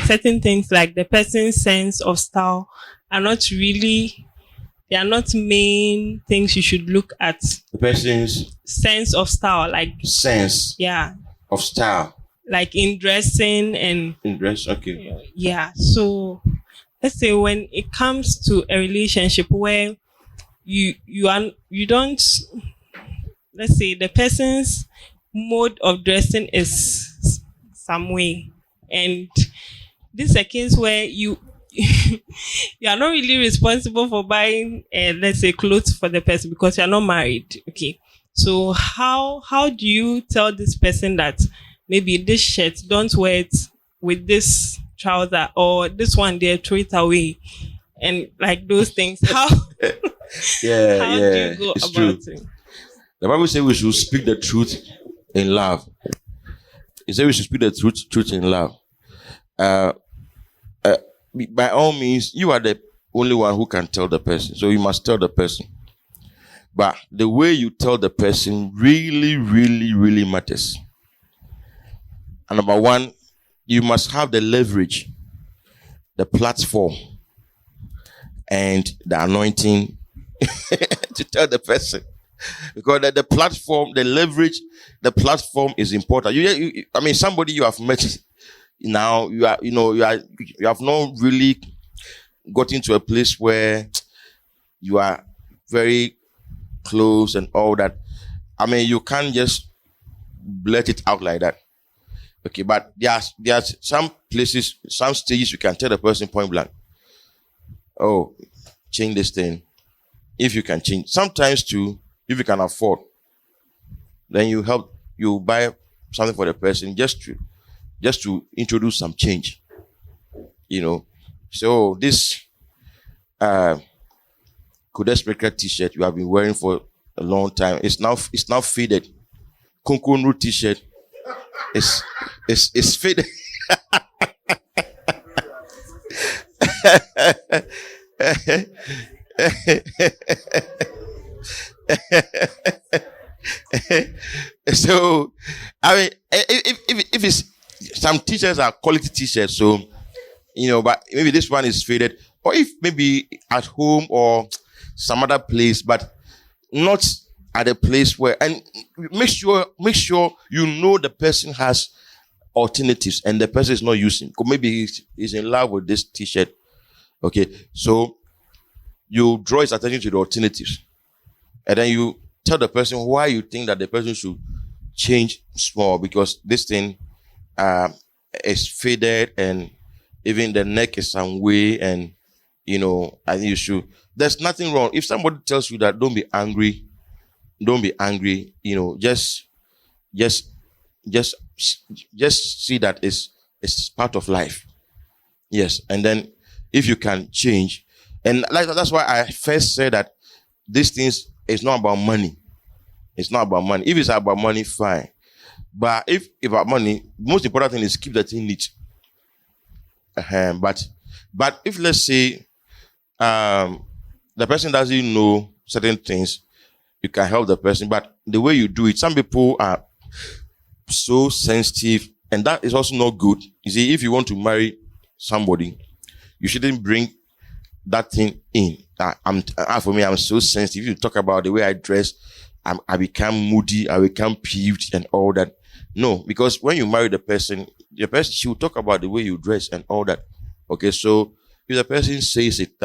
certain things like the person's sense of style are not really, they are not main things you should look at. The person's sense of style, like sense of style, like in dressing and in dress. Okay. Yeah. So let's say when it comes to a relationship where you don't, let's say the person's mode of dressing is some way, and this is a case where you are not really responsible for buying let's say clothes for the person because you are not married. Okay, so how do you tell this person that maybe this shirt, don't wear it with this trouser, or this one there, throw it away, and like those things? How how do you go it's about true. it? The Bible says we should speak the truth in love. It says we should speak the truth in love. By all means, you are the only one who can tell the person. So you must tell the person. But the way you tell the person really, really, really matters. And number one, you must have the leverage, the platform, and the anointing to tell the person. Because the platform, the leverage, the platform is important. I mean, somebody you have met now, you have not really got into a place where you are very close and all that. I mean, you can't just let it out like that. Okay, but there's some places, some stages you can tell the person point blank, oh, change this thing. If you can change. Sometimes too, if you can afford, then you buy something for the person just to introduce some change. So this Kodespreker t-shirt you have been wearing for a long time, it's now faded. Kunkunu t-shirt. It's faded. So I mean, if it's some t-shirts are quality t-shirts, so but maybe this one is faded, or if maybe at home or some other place, but not at a place where, and make sure the person has alternatives and the person is not using. Or maybe he's in love with this t-shirt. Okay, so you draw his attention to the alternatives. And then you tell the person why you think that the person should change small, because this thing is faded and even the neck is some way, and I think you should. There's nothing wrong. If somebody tells you that, don't be angry. Just see that it's part of life. Yes. And then if you can change, and that's why I first said that these things is not about money. It's not about money. If it's about money, fine. But if about money, most important thing is keep the thing neat. But if, let's say, the person doesn't know certain things, you can help the person. But the way you do it, some people are so sensitive, and that is also not good. You see, if you want to marry somebody, you shouldn't bring that thing in. For me, I'm so sensitive. If you talk about the way I dress, I become moody, I become peeved and all that. No, because when you marry the person, she will talk about the way you dress and all that. Okay, so if the person says it,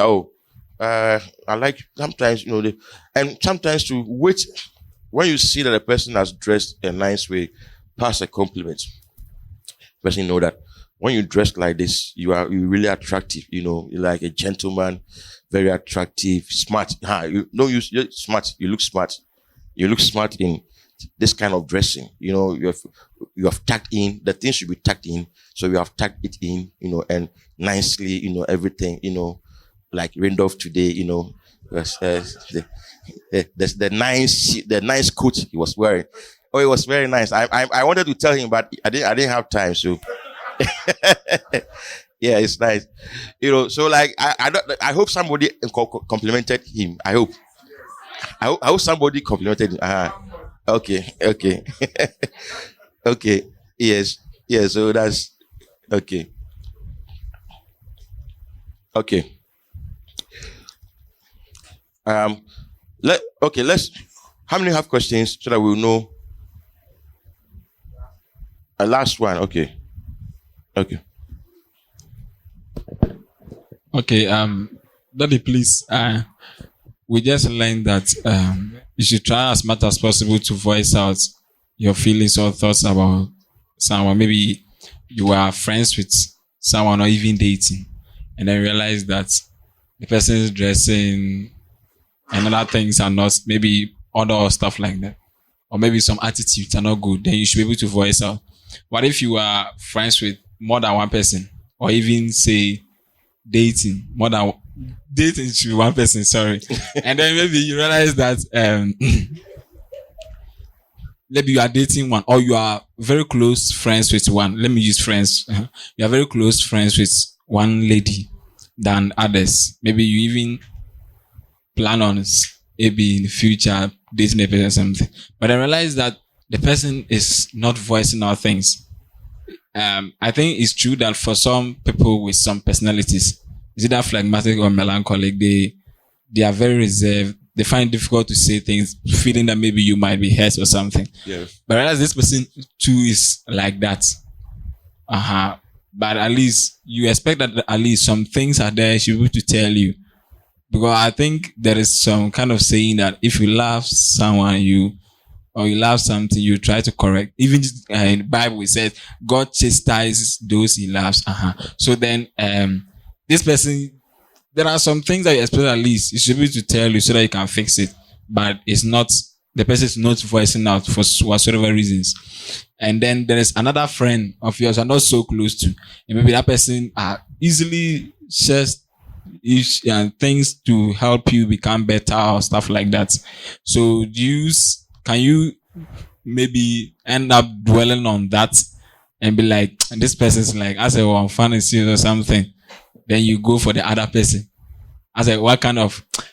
I like sometimes, and sometimes to wait, when you see that the person has dressed a nice way, pass a compliment. The person know that when you dress like this, you're really attractive. You're like a gentleman, very attractive, smart. You're smart. You look smart. You look smart in this kind of dressing. You have tucked in, the things should be tucked in. So you have tucked it in, and nicely, everything, like Randolph today, the nice coat he was wearing. Oh, it was very nice. I wanted to tell him, but I didn't have time. So yeah, it's nice. So like, I hope somebody complimented him. I hope somebody complimented him. Okay. Okay. Yes. So that's okay. Okay. Let's. How many have questions so that we'll know? Last one. Okay. Daddy, please. We just learned that you should try as much as possible to voice out your feelings or thoughts about someone. Maybe you are friends with someone or even dating, and then realize that the person's dressing and other things are not, maybe other stuff like that, or maybe some attitudes are not good. Then you should be able to voice out. What if you are friends with more than one person, or even say dating should be one person, sorry. And then maybe you realize that maybe you are dating one, or you are very close friends with one. Let me use friends. You are very close friends with one lady than others. Maybe you even plan on maybe in the future dating a person or something. But I realize that the person is not voicing out things. I think it's true that for some people with some personalities, is either phlegmatic or melancholic, they are very reserved. They find it difficult to say things, feeling that maybe you might be hurt or something. Yeah. But whereas this person too is like that. But at least you expect that at least some things are there she will be able to tell you. Because I think there is some kind of saying that if you love someone, you love something, you try to correct. Even in the Bible it says God chastises those he loves. So then this person, there are some things that you expect at least you should be able to tell you so that you can fix it. But it's not, the person is not voicing out for whatsoever reasons. And then there is another friend of yours are not so close to, and maybe that person easily shares things to help you become better or stuff like that. So can you maybe end up dwelling on that and be like, this person's like, I said, well, I'm fantasy or something. Then you go for the other person. I said,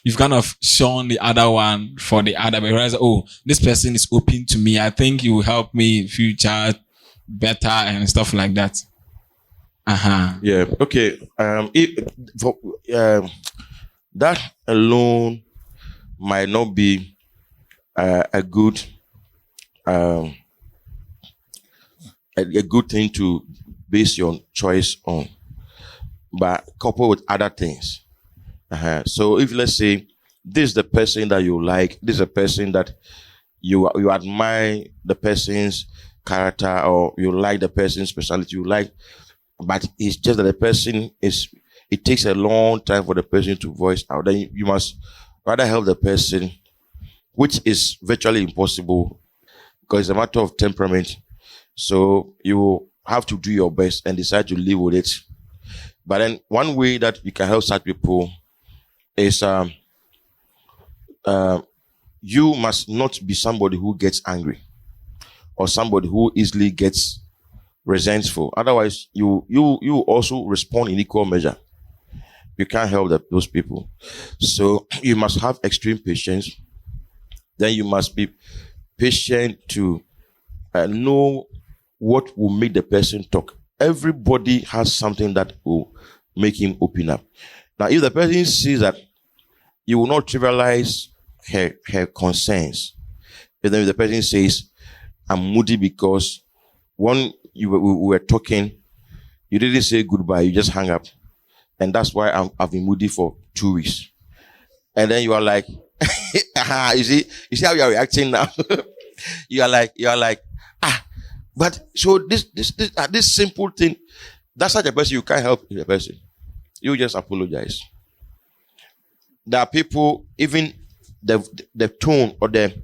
you've kind of shown the other one for the other, but realize, this person is open to me. I think you will help me in future better and stuff like that. Yeah. Okay. That alone might not be a good thing to base your choice on, but coupled with other things. So if let's say this is the person that you like, this is a person that you admire the person's character, or you like the person's personality, you like, but it's just that the person is, it takes a long time for the person to voice out. Then you must rather help the person, which is virtually impossible because it's a matter of temperament. So you have to do your best and decide to live with it. But then one way that you can help such people is you must not be somebody who gets angry or somebody who easily gets resentful. Otherwise, you also respond in equal measure. You can't help those people. So you must have extreme patience. Then you must be patient to know what will make the person talk. Everybody has something that will make him open up. Now, if the person sees that you will not trivialize her concerns, and then if the person says, I'm moody because when we were talking, you didn't say goodbye, you just hung up. And that's why I've been moody for 2 weeks. And then you are like, you see how you are reacting now? you are like, but so this simple thing, that's such a person, you can't help the person. You just apologize. There are people, even the tone or the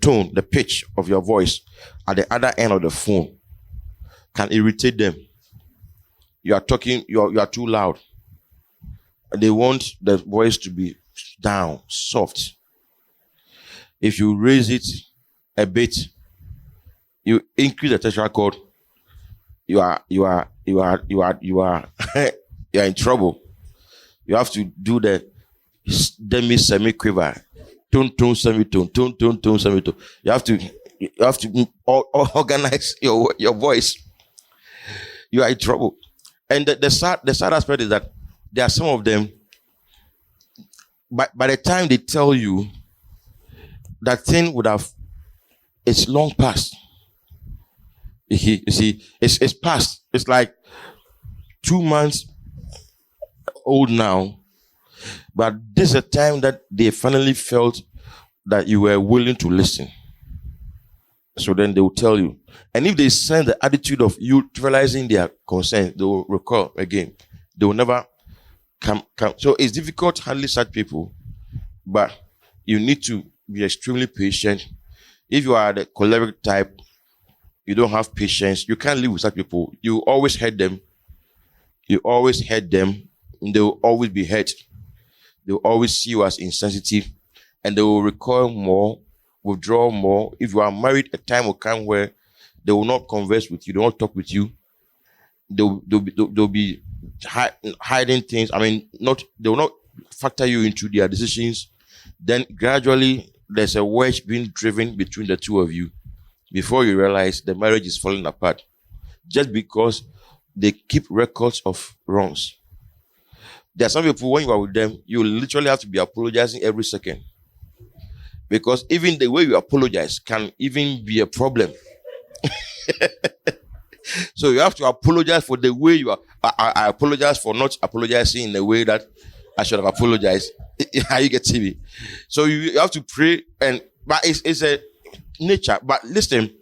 tone, the pitch of your voice at the other end of the phone can irritate them. You are talking, you are too loud. They want the voice to be down, soft. If you raise it a bit, you increase the textural chord, you are you are in trouble. You have to do the semi quiver, tone semitone, tone semitone. You have to organize your voice. You are in trouble. And the sad aspect is that there are some of them, by the time they tell you, that thing it's long past. You see, it's past. It's like 2 months old now. But this is a time that they finally felt that you were willing to listen. So then they will tell you. And if they sense the attitude of you realizing their concern, they will recall again. They will never come. So it's difficult handling such people, but you need to be extremely patient. If you are the choleric type, you don't have patience, you can't live with such people. You always hurt them. And they will always be hurt. They will always see you as insensitive, and they will recoil more, withdraw more. If you are married, a time will come where they will not converse with you, they will not talk with you. They'll be hiding things. They will not factor you into their decisions. Then gradually, there's a wedge being driven between the two of you. Before you realize the marriage is falling apart, just because they keep records of wrongs. There are some people, when you are with them, you literally have to be apologizing every second. Because even the way you apologize can even be a problem. So you have to apologize for the way you are. I apologize for not apologizing in the way that I should have apologized. How you get TV? So you have to pray, but it's a nature. But listen,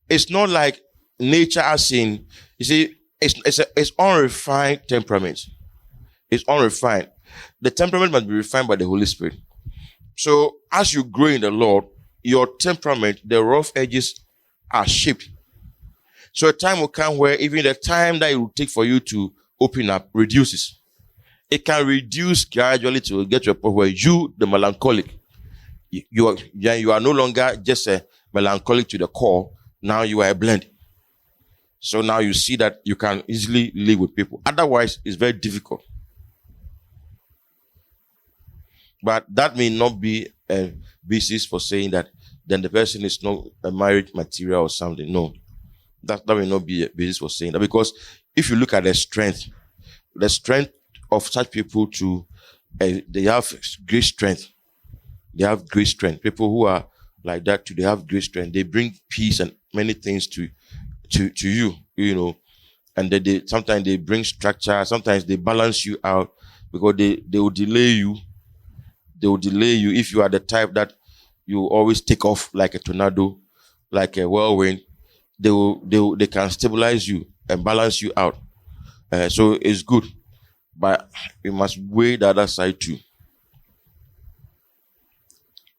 it's not like nature as in, you see, it's unrefined temperament. It's unrefined. The temperament must be refined by the Holy Spirit. So as you grow in the Lord, your temperament, the rough edges are shaped. So a time will come where even the time that it will take for you to open up reduces. It can reduce gradually to get to a point where you, the melancholic, you are no longer just a melancholic to the core. Now you are a blend. So now you see that you can easily live with people. Otherwise, it's very difficult. But that may not be a basis for saying that then the person is not a marriage material or something. No, that may not be a basis for saying that. Because if you look at the strength of such people they have great strength. They have great strength. People who are like that too, they have great strength. They bring peace and many things to you, and then they sometimes they bring structure, sometimes they balance you out, because they will delay you. They will delay you if you are the type that you always take off like a tornado, like a whirlwind. They can stabilize you and balance you out. So it's good, but you must weigh the other side too.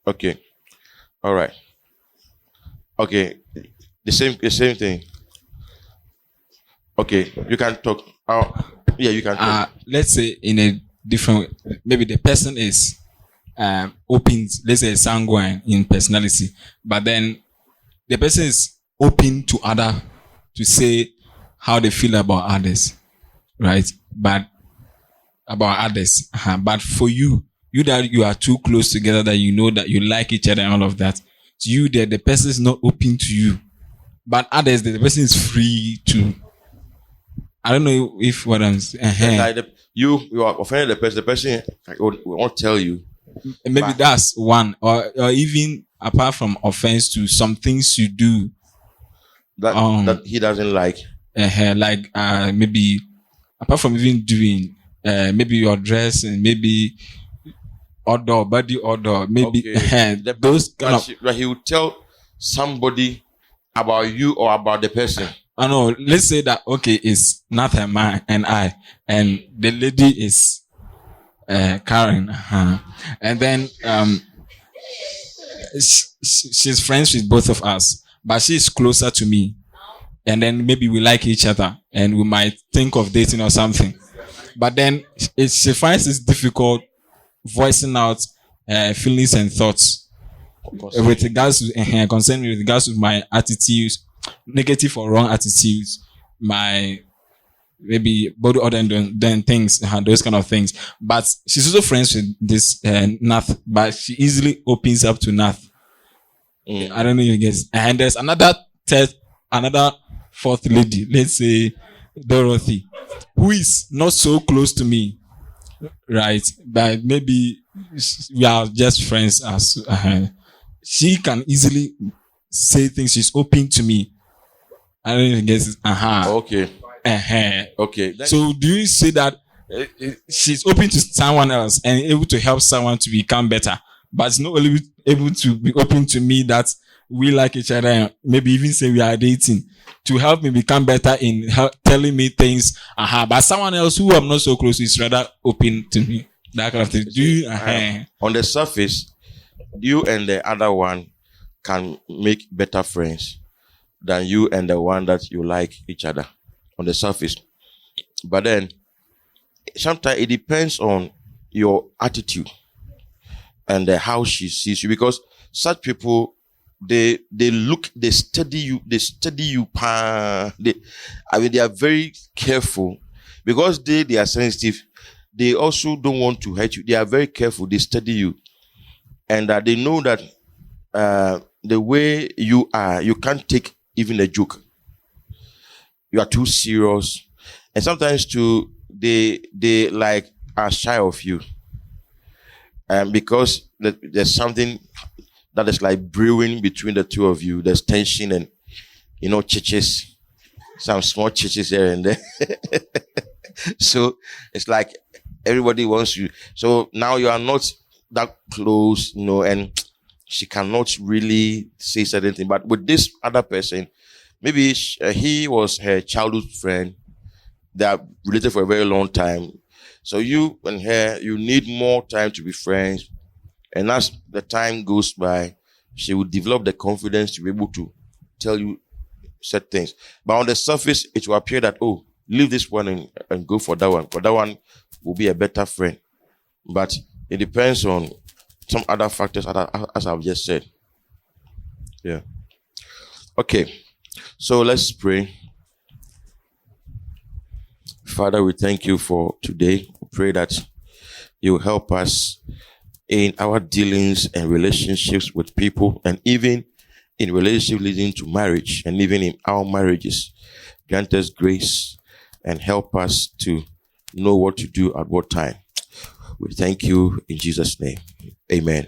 Okay, all right. Okay, the same thing. Okay, you can talk. Yeah, you can talk. Let's say in a different, maybe the person is open, let's say sanguine in personality, but then the person is open to say how they feel about others, right? But about others. But for you that you are too close together, that you know that you like each other and all of that, to you that the person is not open to you. But others, the person is free to. I don't know if what I'm saying. Like you are offending the person. The person won't tell you. Maybe that's one, or even apart from offense, to some things you do that he doesn't like. Like maybe apart from even doing maybe your dress and maybe body odor, maybe those kind of. Like he will tell somebody about you or about the person. I know. Let's say that it's not a man and I, and the lady is Karen, and then she's friends with both of us, but she's closer to me, and then maybe we like each other, and we might think of dating or something. But then she finds it difficult voicing out feelings and thoughts with regards to concern with regards to my attitudes, negative or wrong attitudes, my maybe body odor and then things, those kind of things. But she's also friends with this Nath, but she easily opens up to Nath. I don't know if you guess. And there's another fourth lady, let's say Dorothy, who is not so close to me, right? But maybe we are just friends. As she can easily say things. She's open to me. I don't even guess. Okay. Okay. So do you say that she's open to someone else and able to help someone to become better, but it's not only able to be open to me that we like each other and maybe even say we are dating, to help me become better in telling me things, but someone else who I'm not so close to is rather open to me, that kind of thing. Do you on the surface, you and the other one can make better friends than you and the one that you like each other on the surface. But then sometimes it depends on your attitude and how she sees you, because such people, they study you. They are very careful, because they are sensitive. They also don't want to hurt you. They are very careful. They study you, and they know that the way you are, you can't take even a joke. You are too serious, and sometimes too they like are shy of you, because there's something that is like brewing between the two of you. There's tension and chiches, some small chiches here and there. So it's like everybody wants you. So now you are not that close, and she cannot really say certain things. But with this other person, maybe he was her childhood friend. They are related for a very long time. So you and her, you need more time to be friends. And as the time goes by, she will develop the confidence to be able to tell you certain things. But on the surface, it will appear that, leave this one and go for that one. For that one will be a better friend. But it depends on some other factors, as I've just said. Yeah. Okay. So let's pray. Father, we thank you for today. We pray that you will help us in our dealings and relationships with people, and even in relationships leading to marriage, and even in our marriages. Grant us grace and help us to know what to do at what time. We thank you in Jesus' name. Amen.